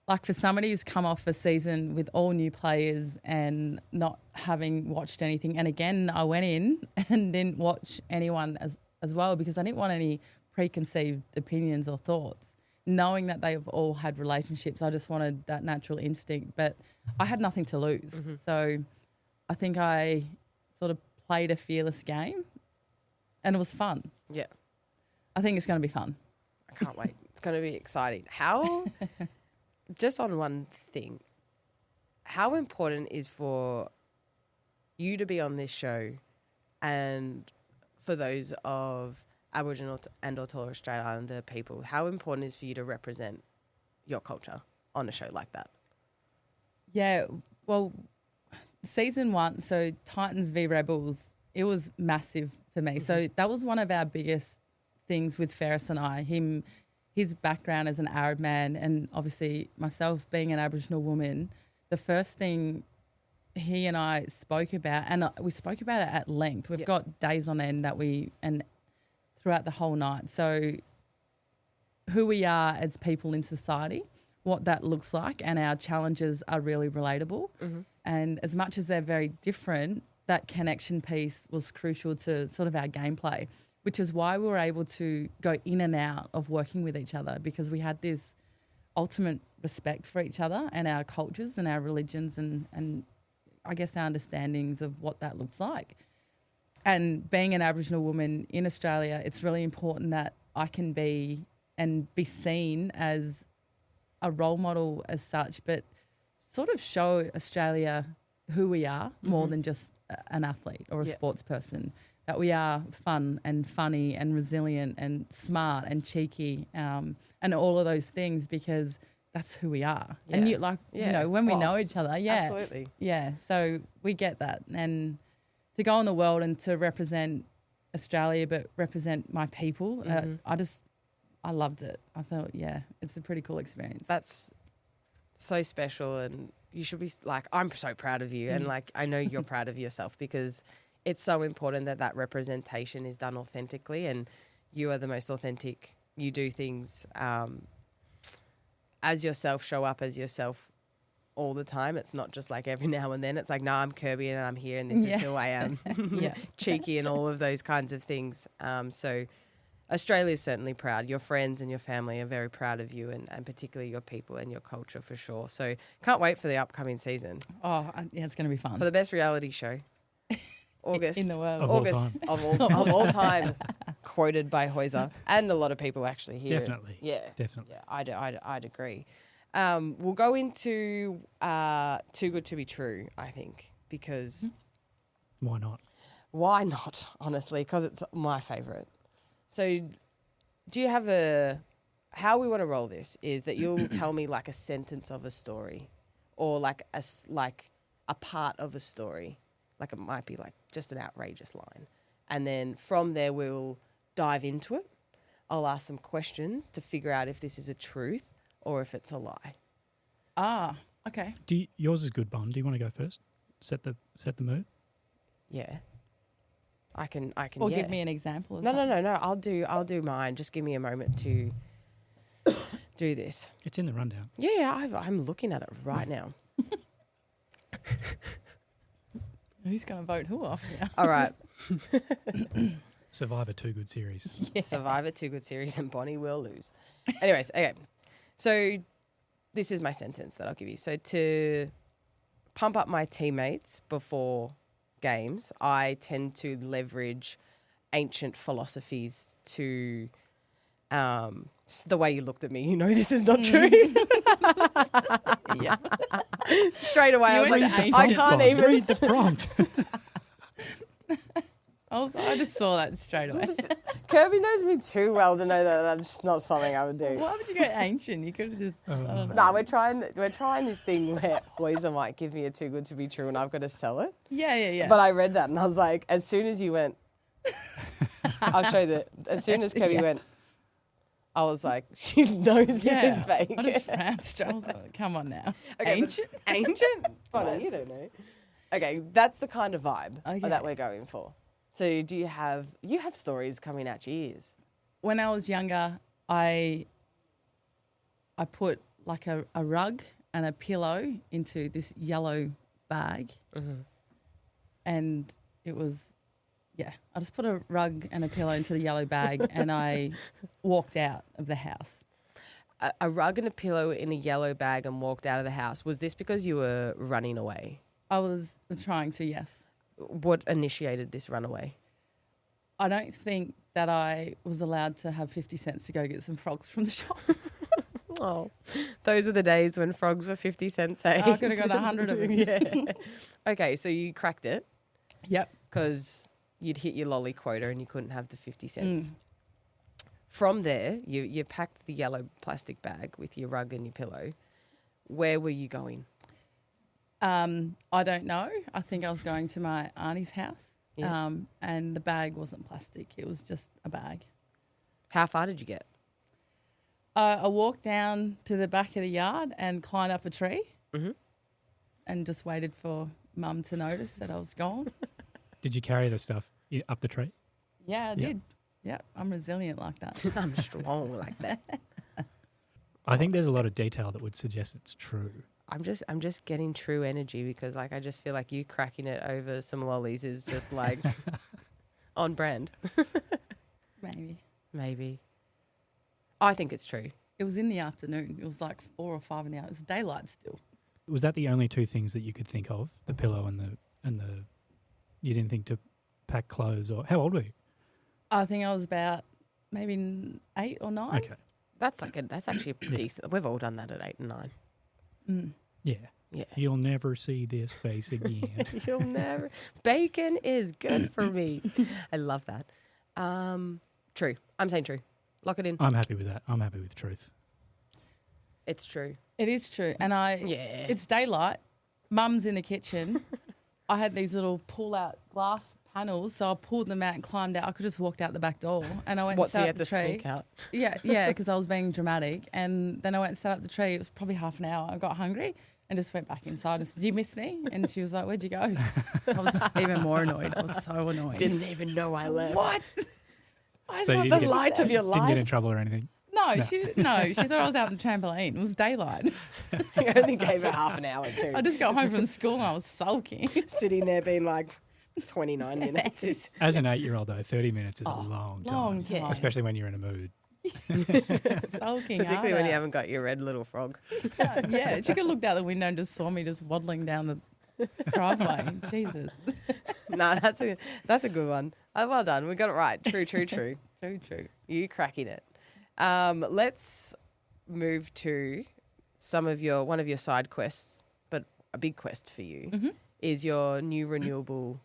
like for somebody who's come off a season with all new players and not having watched anything, and again, I went in and didn't watch anyone as well, because I didn't want any preconceived opinions or thoughts. Knowing that they've all had relationships, I just wanted that natural instinct, but I had nothing to lose. So I think I sort of played a fearless game and it was fun. Yeah. I think it's going to be fun. I can't wait. It's going to be exciting. How, just on one thing, how important is for you to be on this show and for those of Aboriginal and or Torres Strait Islander people, how important is for you to represent your culture on a show like that? Yeah, well, season 1, so Titans v Rebels, it was massive for me. So that was one of our biggest things with Ferris and I. His background as an Arab man, and obviously myself being an Aboriginal woman, the first thing he and I spoke about, and we spoke about it at length. We've got days on end and throughout the whole night. So who we are as people in society, what that looks like, and our challenges are really relatable. And as much as they're very different, that connection piece was crucial to sort of our gameplay, which is why we were able to go in and out of working with each other, because we had this ultimate respect for each other and our cultures and our religions and I guess our understandings of what that looks like. And being an Aboriginal woman in Australia, it's really important that I can be seen as a role model as such, but sort of show Australia who we are more than just an athlete or a sports person, that we are fun and funny and resilient and smart and cheeky and all of those things, because that's who we are. Yeah. And you know, when we know each other, absolutely. Yeah, so we get that. And to go in the world and to represent Australia but represent my people, I loved it. I thought, it's a pretty cool experience. That's so special, and you should be like, I'm so proud of you, and like I know you're proud of yourself, because it's so important that representation is done authentically, and you are the most authentic. You do things as yourself, show up as yourself all the time. It's not just like every now and then. It's like, no, I'm Kirby and I'm here and this is who I am. Cheeky and all of those kinds of things. So Australia is certainly proud. Your friends and your family are very proud of you, and particularly your people and your culture for sure. So can't wait for the upcoming season. Oh, yeah, it's going to be fun. For the best reality show. August. In the world. August of all time. quoted by Hoyser and a lot of people actually here. Definitely. Yeah. Definitely. Yeah, I'd agree. We'll go into Too Good to Be True, I think, because Why not? why not, honestly, because it's my favourite. So do you have how we want to roll this is that you'll tell me like a sentence of a story or like a part of a story. Like it might be like just an outrageous line. And then from there, we'll dive into it. I'll ask some questions to figure out if this is a truth or if it's a lie. Ah, okay. Yours is good, Bon. Do you want to go first? Set the mood. Yeah. I can. Or yeah. give me an example of No. something. I'll do mine. Just give me a moment to do this. It's in the rundown. Yeah, I'm looking at it right now. Who's going to vote who off now? All right. Survivor Too Good series. Yeah. Survivor Too Good series and Bonnie will lose. Anyways, okay. So this is my sentence that I'll give you. So to pump up my teammates before games, I tend to leverage ancient philosophies to the way you looked at me, you know this is not true. Yeah. Straight away, I was like, ancient. I can't Bon, even. read the prompt. I just saw that straight away. Kirby knows me too well to know that that's not something I would do. Why would you go ancient? You could have just. I don't know. No, we're trying this thing where Hoyser might give me a too good to be true and I've got to sell it. Yeah. But I read that and I was like, as soon as you went, I'll show you that. As soon as Kirby Yeah. went, I was like, she knows this is fake. I just frowned. I was like, come on now. Okay, Ancient? Ancient? Funny, you don't know. Okay, that's the kind of vibe Okay. that we're going for. So do you have stories coming out your ears? When I was younger, I put like a rug and a pillow into this yellow bag. Mm-hmm. And it was, I just put a rug and a pillow into the yellow bag and I walked out of the house. A rug and a pillow in a yellow bag and walked out of the house. Was this because you were running away? I was trying to, yes. What initiated this runaway? I don't think that I was allowed to have 50 cents to go get some frogs from the shop. Oh, those were the days when frogs were 50 cents. Eh? I could have got 100 of them. Yeah. Okay, so you cracked it Yep. because you'd hit your lolly quota and you couldn't have the 50 cents. Mm. From there, you packed the yellow plastic bag with your rug and your pillow. Where were you going? I don't know. I think I was going to my auntie's house. Yeah. And the bag wasn't plastic. It was just a bag. How far did you get? I walked down to the back of the yard and climbed up a tree Mhm. and just waited for Mum to notice that I was gone. Did you carry the stuff up the tree? Yeah, I Yep. did. Yeah, I'm resilient like that. I'm strong like that. I think there's a lot of detail that would suggest it's true. I'm just getting true energy because like I just feel like you cracking it over some lollies is just like on brand. Maybe. I think it's true. It was in the afternoon. It was like 4 or 5 in the afternoon. It was daylight still. Was that the only two things that you could think of? The pillow and the you didn't think to pack clothes, or how old were you? I think I was about maybe 8 or 9. Okay. That's actually decent. We've all done that at 8 and 9. Mm. Yeah. Yeah. You'll never see this face again. You'll never. Bacon is good for me. I love that. True. I'm saying true. Lock it in. I'm happy with that. I'm happy with truth. It's true. It is true. And Yeah. it's daylight. Mum's in the kitchen. I had these little pull-out glass panels, so I pulled them out and climbed out. I could just walked out the back door, and I went and So sat you up had the to tree. sneak out. Yeah, because I was being dramatic. And then I went and sat up the tree. It was probably half an hour. I got hungry and just went back inside and said, "Do you miss me?" And she was like, "Where'd you go?" I was just even more annoyed. I was so annoyed. Didn't even know I left. What? Why is So that you The didn't get- light of your Didn't get in life. trouble or anything. No, she thought I was out on the trampoline. It was daylight. You only gave her half an hour too. I just got home from school and I was sulking. Sitting there being like 29 minutes. Is As an 8-year-old though, 30 minutes is a long time. long time. Yeah. Especially when you're in a mood. Sulking. particularly when hard you out. haven't got your red little frog. Yeah, she could have looked out the window and just saw me just waddling down the driveway. Jesus. No, that's a good one. Well done. We got it right. True. True. You cracking it. Let's move to one of your side quests, but a big quest for you is your new renewable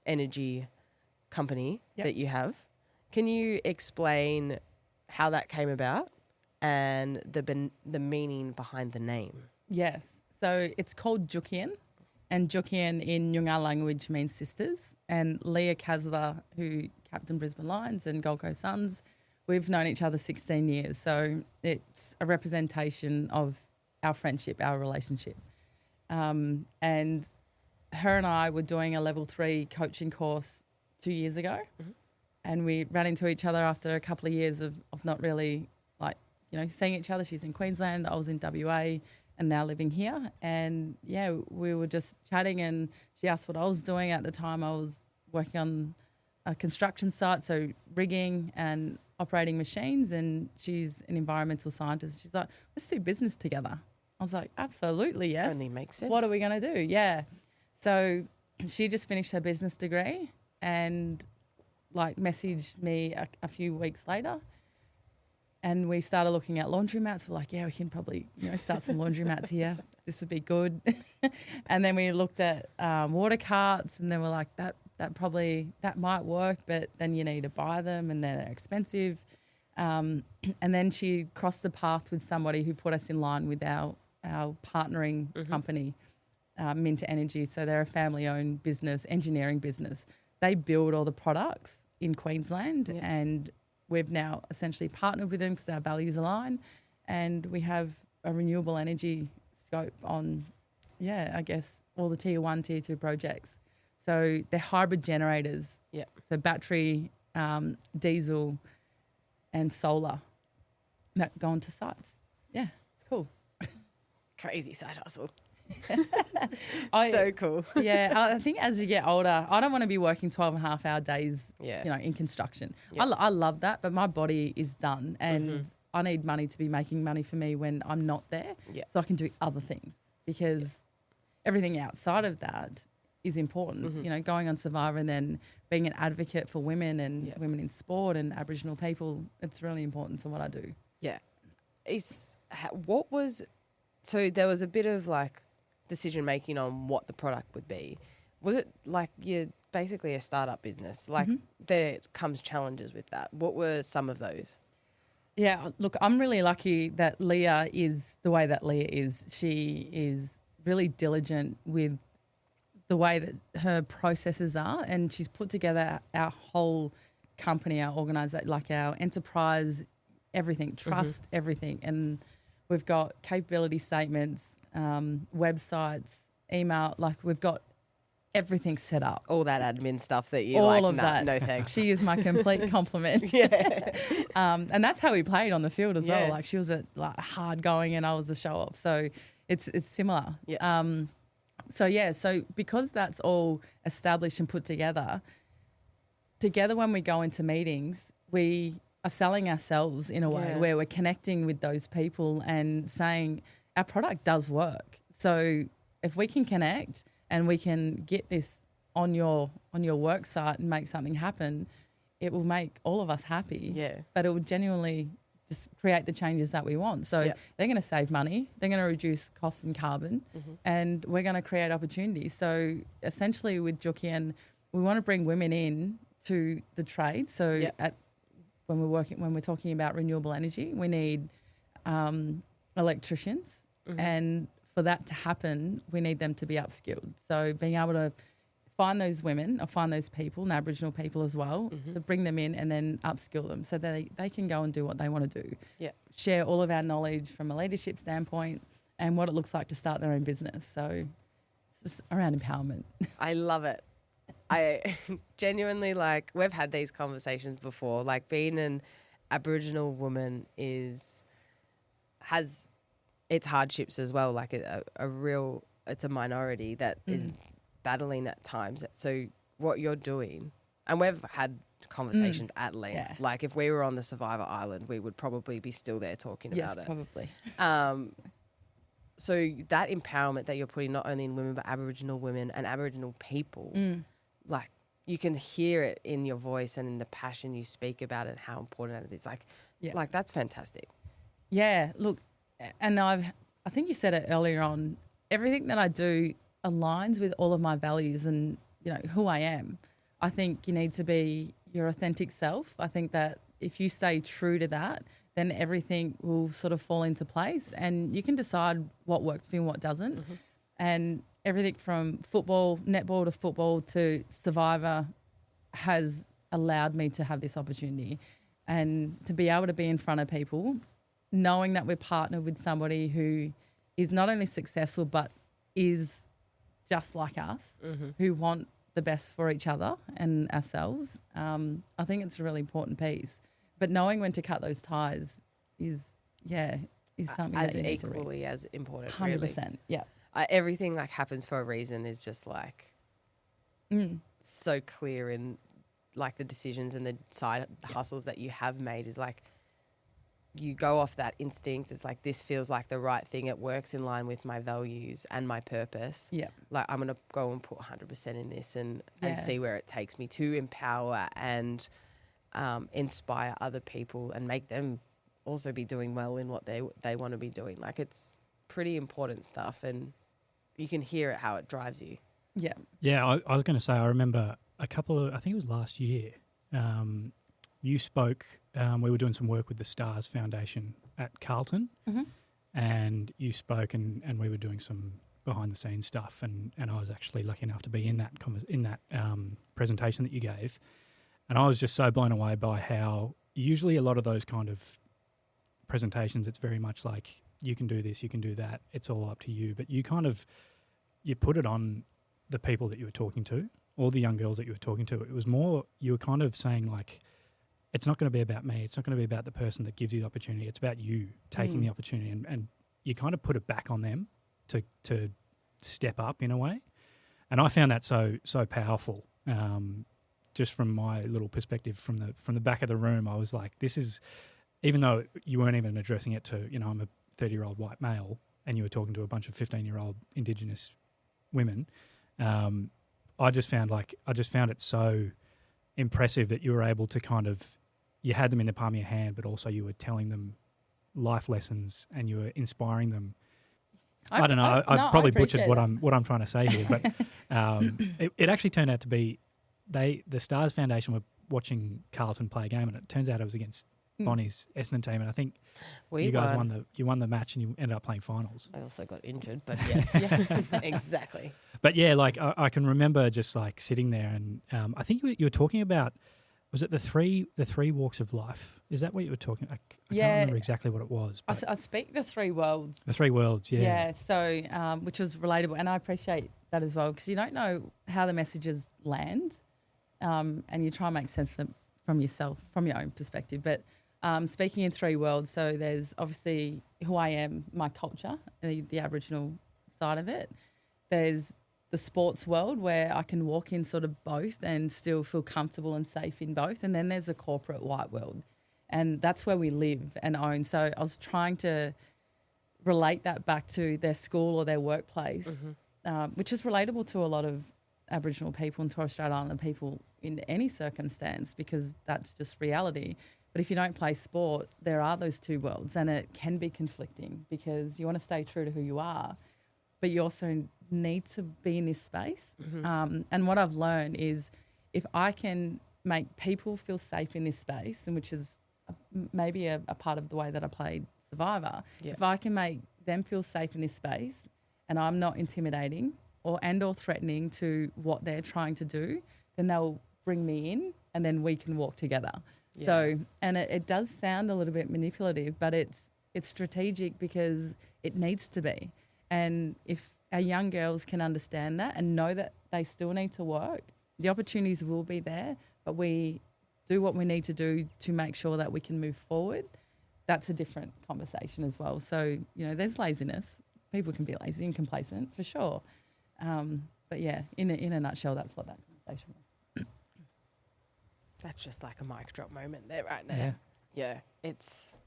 energy company that you have. Can you explain how that came about and the meaning behind the name? Yes. So it's called Jukian, and Jukian in Noongar language means sisters. And Leah Kasler, who captained Brisbane Lions and Gold Coast Suns, we've known each other 16 years. So it's a representation of our friendship, our relationship. And her and I were doing a level 3 coaching course 2 years ago. And we ran into each other after a couple of years of not really seeing each other. She's in Queensland, I was in WA and now living here. And we were just chatting and she asked what I was doing. At the time I was working on a construction site, so rigging and operating machines, and she's an environmental scientist. She's like, let's do business together. I was like, absolutely, yes. Only makes sense. What are we going to do? Yeah. So she just finished her business degree and messaged me a few weeks later. And we started looking at laundromats. We're like, we can probably start some laundromats here. This would be good. And then we looked at water carts, and then we're like, that might work, but then you need to buy them and they're expensive. And then she crossed the path with somebody who put us in line with our partnering company, Mint Energy. So they're a family-owned business, engineering business. They build all the products in Queensland, and we've now essentially partnered with them because our values align, and we have a renewable energy scope on, I guess, all the tier 1, tier 2 projects. So they're hybrid generators. Yeah. So battery, diesel and solar that go onto sites. Yeah, it's cool. Crazy side hustle. So cool. Yeah, I think as you get older, I don't want to be working 12.5-hour days, in construction. Yeah. I love that, but my body is done and I need money to be making money for me when I'm not there, so I can do other things, because everything outside of that is important. Going on Survivor and then being an advocate for women and women in sport and Aboriginal people, it's really important to what I do. Yeah. So there was a bit of decision making on what the product would be. Was it you're basically a startup business? There comes challenges with that. What were some of those? Yeah, look, I'm really lucky that Leah is the way that Leah is. She is really diligent with the way that her processes are, and she's put together our whole company, our organisation, our enterprise, everything, trust, everything. And we've got capability statements, websites, email, we've got everything set up. All that admin stuff that you all of that. No thanks. She is my complete compliment. And that's how we played on the field as well. She was hard going and I was a show off. So it's similar. Yeah. So because that's all established and put together when we go into meetings, we are selling ourselves in a way where we're connecting with those people and saying our product does work. So if we can connect and we can get this on your work site and make something happen, it will make all of us happy. Yeah. But it will genuinely just create the changes that we want. So they're going to save money, they're going to reduce costs and carbon, and we're going to create opportunities. So essentially with Jukian, we want to bring women in to the trade. So when we're talking about renewable energy, we need electricians, and for that to happen, we need them to be upskilled. So being able to find those women or find those people, and Aboriginal people as well, to bring them in and then upskill them so that they can go and do what they want to do. Yeah. Share all of our knowledge from a leadership standpoint and what it looks like to start their own business. So it's just around empowerment. I love it. I genuinely we've had these conversations before, being an Aboriginal woman has its hardships as well. It's a minority that is battling at times. So what you're doing, and we've had conversations at length. Yeah. If we were on the Survivor Island, we would probably be still there talking about it. Yes, probably. So that empowerment that you're putting not only in women but Aboriginal women and Aboriginal people, you can hear it in your voice and in the passion you speak about it, how important it is. Like that's fantastic. Yeah, look, and I think you said it earlier on, everything that I do aligns with all of my values and, you know, who I am. I think you need to be your authentic self. I think that if you stay true to that, then everything will sort of fall into place and you can decide what works for you and what doesn't. Mm-hmm. And everything from football, netball to football to Survivor has allowed me to have this opportunity and to be able to be in front of people, knowing that we're partnered with somebody who is not only successful but is just like us, who want the best for each other and ourselves. I think it's a really important piece. But knowing when to cut those ties is something as that you need to equally as important. 100%, really. yeah. Everything like happens for a reason is just like so clear in like the decisions and the side hustles that you have made is like you go off that instinct. It's like this feels like the right thing. It works in line with my values and my purpose. Yeah. Like I'm gonna go and put 100% in this and Yeah. see where it takes me to empower and inspire other people and make them also be doing well in what they want to be doing. Like it's pretty important stuff and you can hear it how it drives you. Yeah. Yeah, I was going to say, I remember I think it was last year, you spoke, we were doing some work with the Stars Foundation at Carlton, and you spoke and we were doing some behind-the-scenes stuff, and I was actually lucky enough to be in that presentation that you gave, and I was just so blown away by how usually a lot of those kind of presentations, it's very much like you can do this, you can do that, it's all up to you, but you put it on the people that you were talking to, all the young girls that you were talking to. It was more, you were kind of saying like, it's not going to be about me. It's not going to be about the person that gives you the opportunity. It's about you taking the opportunity and you kind of put it back on them to step up in a way. And I found that so powerful. Just from my little perspective from the back of the room, I was like, this is, even though you weren't even addressing it to, you know, I'm a 30-year-old white male and you were talking to a bunch of 15-year-old Indigenous women, I just found it so impressive that you were able to kind of, you had them in the palm of your hand, but also you were telling them life lessons and you were inspiring them. I don't know. I probably butchered what I'm trying to say here, but it actually turned out to be the Stars Foundation were watching Carlton play a game, and it turns out it was against Bonnie's Essendon team, and I think you guys won the match, and you ended up playing finals. I also got injured, but yes, exactly. But yeah, like I can remember just like sitting there, and I think you were talking about, was it the three walks of life? Is that what you were talking? I can't remember exactly what it was. I speak the three worlds. The three worlds, yeah. Yeah, so which was relatable, and I appreciate that as well because you don't know how the messages land, and you try and make sense from yourself, from your own perspective, but. Speaking in three worlds, so there's obviously who I am, my culture, the Aboriginal side of it. There's the sports world where I can walk in sort of both and still feel comfortable and safe in both. And then there's a corporate white world, and that's where we live and own. So I was trying to relate that back to their school or their workplace, which is relatable to a lot of Aboriginal people and Torres Strait Islander people in any circumstance because that's just reality. But if you don't play sport, there are those two worlds and it can be conflicting because you want to stay true to who you are, but you also need to be in this space. And what I've learned is if I can make people feel safe in this space, and which is maybe a part of the way that I played Survivor, if I can make them feel safe in this space and I'm not intimidating or threatening to what they're trying to do, then they'll bring me in and then we can walk together. Yeah. So, and it does sound a little bit manipulative, but it's strategic because it needs to be. And if our young girls can understand that and know that they still need to work, the opportunities will be there, but we do what we need to do to make sure that we can move forward. That's a different conversation as well. So, you know, there's laziness. People can be lazy and complacent for sure. But yeah, in a nutshell, that's what that conversation was. That's just like a mic drop moment there right now. Yeah. It's,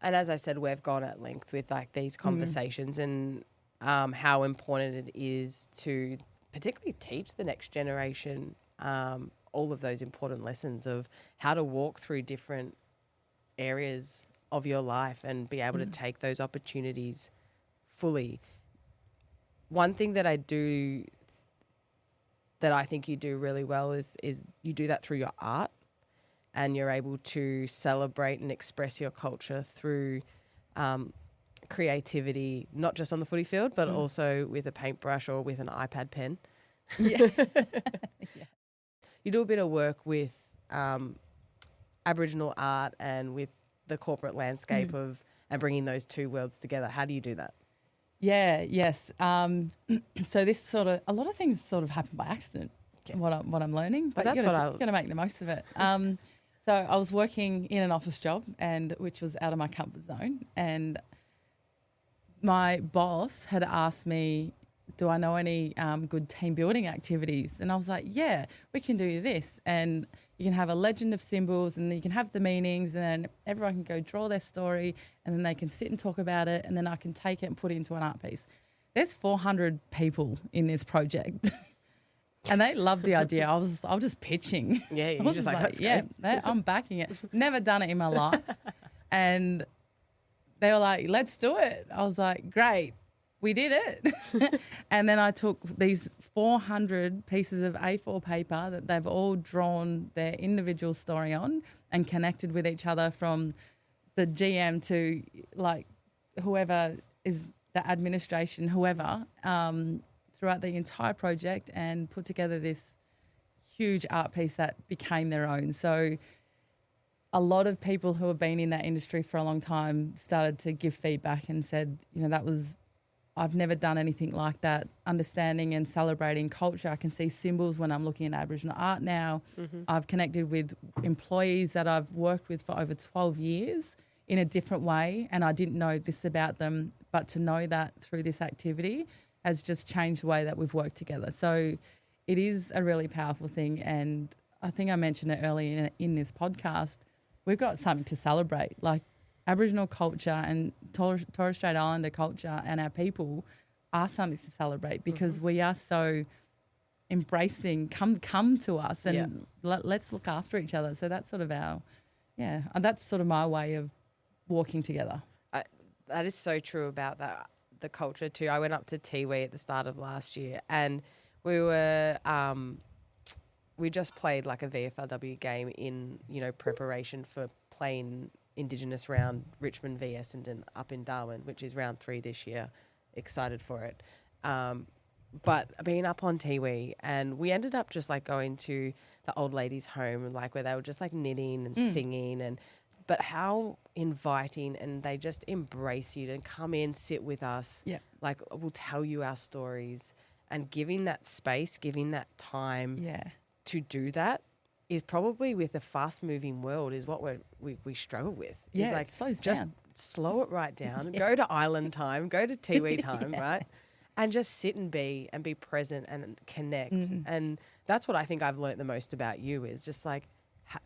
and as I said, we've gone at length with like these conversations and how important it is to particularly teach the next generation all of those important lessons of how to walk through different areas of your life and be able to take those opportunities fully. One thing that I think you do really well is you do that through your art, and you're able to celebrate and express your culture through creativity, not just on the footy field, but also with a paintbrush or with an iPad pen. Yeah. You do a bit of work with Aboriginal art and with the corporate landscape and bringing those two worlds together. How do you do that? Yeah, yes. So this a lot of things sort of happen by accident, what I'm learning, but you got to make the most of it. So I was working in an office job, which was out of my comfort zone, and my boss had asked me, do I know any good team building activities? And I was like, yeah, we can do this. And you can have a legend of symbols, and then you can have the meanings, and then everyone can go draw their story, and then they can sit and talk about it, and then I can take it and put it into an art piece. There's 400 people in this project. And they loved the idea. I was just pitching. Yeah, you're just like, that's yeah, great. I'm backing it. Never done it in my life. And they were like, let's do it. I was like, great. We did it. And then I took these 400 pieces of A4 paper that they've all drawn their individual story on and connected with each other, from the GM to like whoever is the administration, whoever, throughout the entire project, and put together this huge art piece that became their own. So a lot of people who have been in that industry for a long time started to give feedback and said, I've never done anything like that, understanding and celebrating culture. I can see symbols when I'm looking at Aboriginal art now. I've connected with employees that I've worked with for over 12 years in a different way, and I didn't know this about them, but to know that through this activity has just changed the way that we've worked together. So it is a really powerful thing, and I think I mentioned it earlier in this podcast, we've got something to celebrate. Like Aboriginal culture and Torres Strait Islander culture and our people are something to celebrate, because we are so embracing, come to us and let's look after each other. So that's sort of and that's sort of my way of walking together. That is so true about the culture too. I went up to Tiwi at the start of last year, and we were we just played like a VFLW game in preparation for playing Indigenous round Richmond v Essendon up in Darwin, which is round 3 this year. Excited for it. But being up on Tiwi, and we ended up just like going to the old ladies' home, like where they were just like knitting and singing, but how inviting, and they just embrace you to come in, sit with us. Yeah. Like we'll tell you our stories, and giving that space, giving that time to do that is probably, with the fast moving world, is what we struggle with. Yeah, like, it slows just down. Slow it right down. Go to island time, go to Tiwi time, right? And just sit and be present and connect. And that's what I think I've learnt the most about you, is just like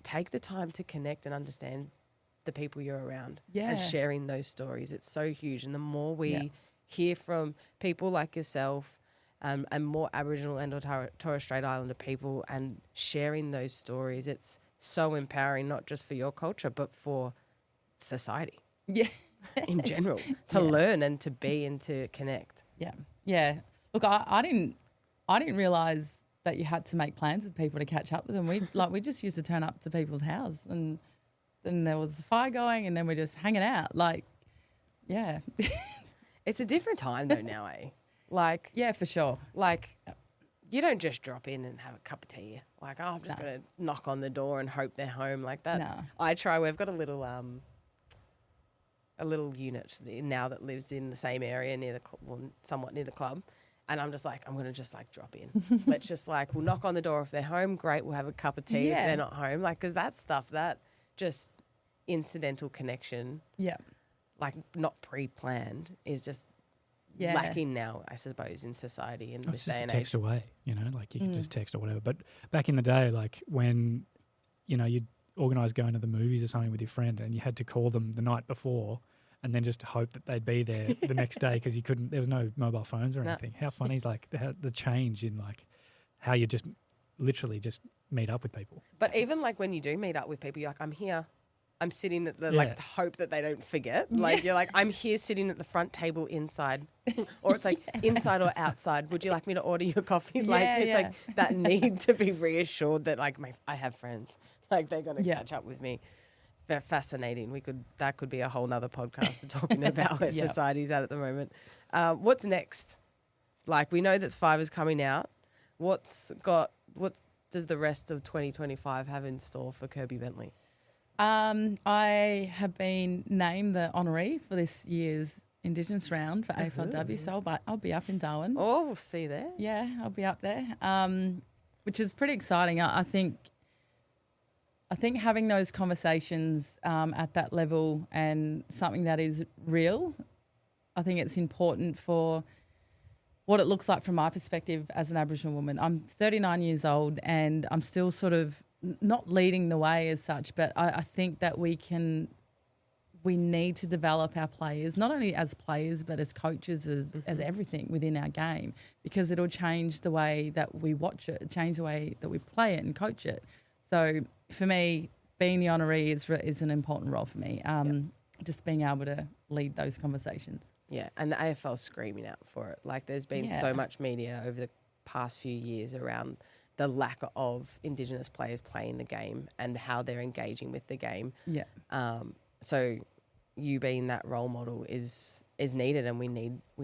take the time to connect and understand the people you're around and sharing those stories. It's so huge. And the more we hear from people like yourself and more Aboriginal and Torres Strait Islander people and sharing those stories, it's so empowering, not just for your culture, but for society. Yeah. In general, to learn and to be and to connect. Yeah. Yeah. Look, I didn't realise that you had to make plans with people to catch up with them. We just used to turn up to people's house, and then there was a fire going, and then we're just hanging out. Like, yeah. It's a different time though now, eh? Like, yeah, for sure. Like, you don't just drop in and have a cup of tea. Like, oh, I'm just going to knock on the door and hope they're home like that. No. I try. We've got a little unit now that lives in the same area somewhat near the club. And I'm just like, I'm going to just like drop in. Let's just like, we'll knock on the door. If they're home, great. We'll have a cup of tea. If they're not home, like, because that stuff, that just incidental connection, like not pre-planned, is just lacking now, I suppose, in society in this day and age. Text away, like you can just text or whatever. But back in the day, like when, you'd organise going to the movies or something with your friend, and you had to call them the night before and then just hope that they'd be there the next day, because there was no mobile phones or anything. How funny is like the change in like how you just literally just meet up with people. But even like when you do meet up with people, you're like, I'm here. I'm sitting at the, Yeah. like, the hope that they don't forget. Like, you're like, I'm here sitting at the front table inside. Or it's like, inside or outside. Would you like me to order your coffee? Like, Yeah, it's yeah. like that need to be reassured that, like, I have friends. Like, they're going to Yeah. catch up with me. They're fascinating. That could be a whole nother podcast talking about where Yep. society's at the moment. What's next? Like, we know that Five is coming out. What does the rest of 2025 have in store for Kirby Bentley? I have been named the honoree for this year's Indigenous round for AFLW, so I'll be up in Darwin. Oh, we'll see there. Yeah, I'll be up there, which is pretty exciting. I think having those conversations at that level and something that is real, I think it's important for what it looks like from my perspective as an Aboriginal woman. I'm 39 years old and I'm still sort of not leading the way as such, but I think that we need to develop our players, not only as players, but as coaches, as everything within our game, because it'll change the way that we watch it, change the way that we play it and coach it. So for me, being the honoree is an important role for me, just being able to lead those conversations. Yeah, and the AFL's screaming out for it. Like, there's been so much media over the past few years around the lack of Indigenous players playing the game and how they're engaging with the game. Yeah. So you being that role model is needed, and we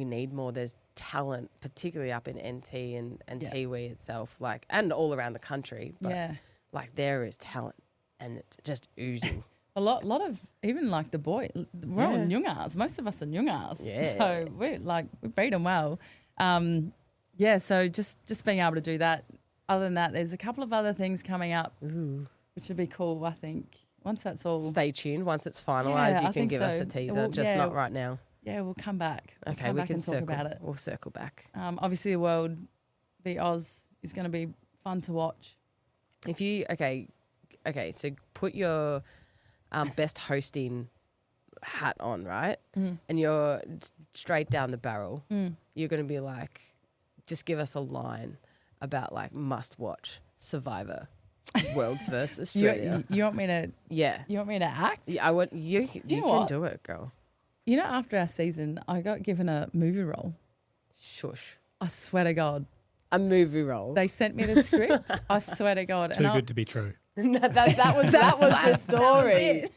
need more. There's talent, particularly up in NT and Tiwi itself, like, and all around the country. But like, there is talent, and it's just oozing. A lot of even like the boy, we're all Noongars. Most of us are Noongars. Yeah. So we beat them well. So just being able to do that. Other than that, there's a couple of other things coming up, which would be cool, I think. Once that's all... Stay tuned. Once it's finalised, you can give us a teaser, not right now. Yeah, we'll come back. Okay, we can talk about it. We'll circle back. Obviously, the World v Oz is going to be fun to watch. If you... Okay, so put your best hosting hat on, right? And you're straight down the barrel. You're going to be like, just give us a line about, like, must-watch Survivor Worlds versus Australia. You want me to... Yeah. You want me to act? Yeah, I want you can do it, girl. You know, after our season, I got given a movie role. Shush. I swear to God. A movie role. They sent me the script. I swear to God. Too good to be true. that was the story.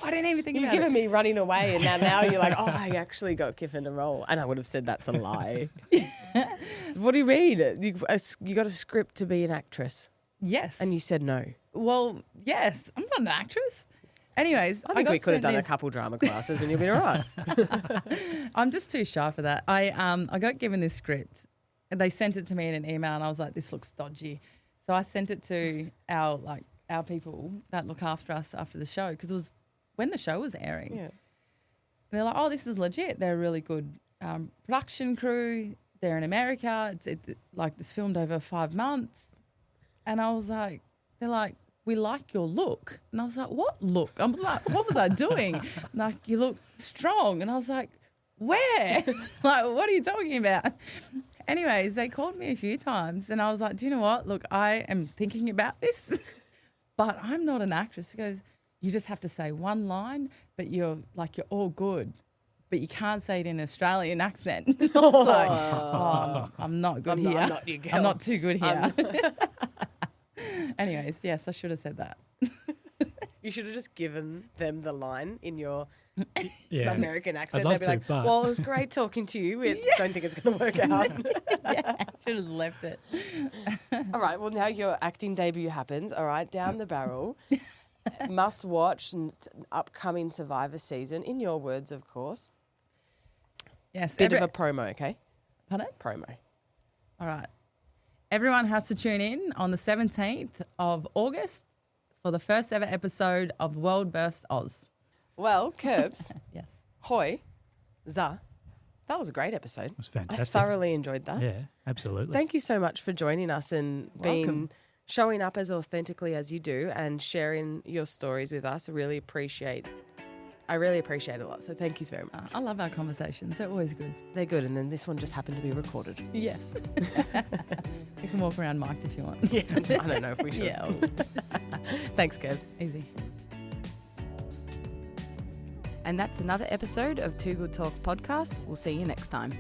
I didn't even think about it. You've given me running away, and now you're like, oh, I actually got given a role. And I would have said that's a lie. What do you mean? You got a script to be an actress. Yes. And you said no. Well, yes. I'm not an actress. Anyways, I think we could have done a couple drama classes and you'll be all right. I'm just too shy for that. I got given this script. And they sent it to me in an email and I was like, this looks dodgy. So I sent it to our people that look after us after the show, because it was when the show was airing. Yeah. And they're like, oh, this is legit. They're a really good production crew. They're in America. It's filmed over 5 months. And I was like, they're like, we like your look. And I was like, what look? I was like, what was I doing? Like, you look strong. And I was like, where? Like, what are you talking about? Anyways, they called me a few times and I was like, do you know what? Look, I am thinking about this, but I'm not an actress. He goes, you just have to say one line, but you're all good, but you can't say it in an Australian accent. I was like, I'm not good here. I'm not too good here. Anyways, yes, I should have said that. You should have just given them the line in your American accent. I'd love They'd be like, to, but... well, it was great talking to you. I don't think it's going to work out. Should have left it. All right, well, now your acting debut happens. All right, down the barrel. Must watch upcoming Survivor season, in your words, of course. Yes. Bit of a promo, okay? Pardon? Promo. All right. Everyone has to tune in on the 17th of August for the first ever episode of World vs. Oz. Well, Kerbs, Yes. hoi, za, that was a great episode. It was fantastic. I thoroughly enjoyed that. Yeah, absolutely. Thank you so much for joining us and showing up as authentically as you do and sharing your stories with us. I really appreciate I really appreciate it a lot. So thank you very much. I love our conversations. They're always good. They're good. And then this one just happened to be recorded. Yes. You can walk around mic'd if you want. Yeah, I don't know if we should. Yeah. Thanks, Kev. Easy. And that's another episode of Too Good Talks podcast. We'll see you next time.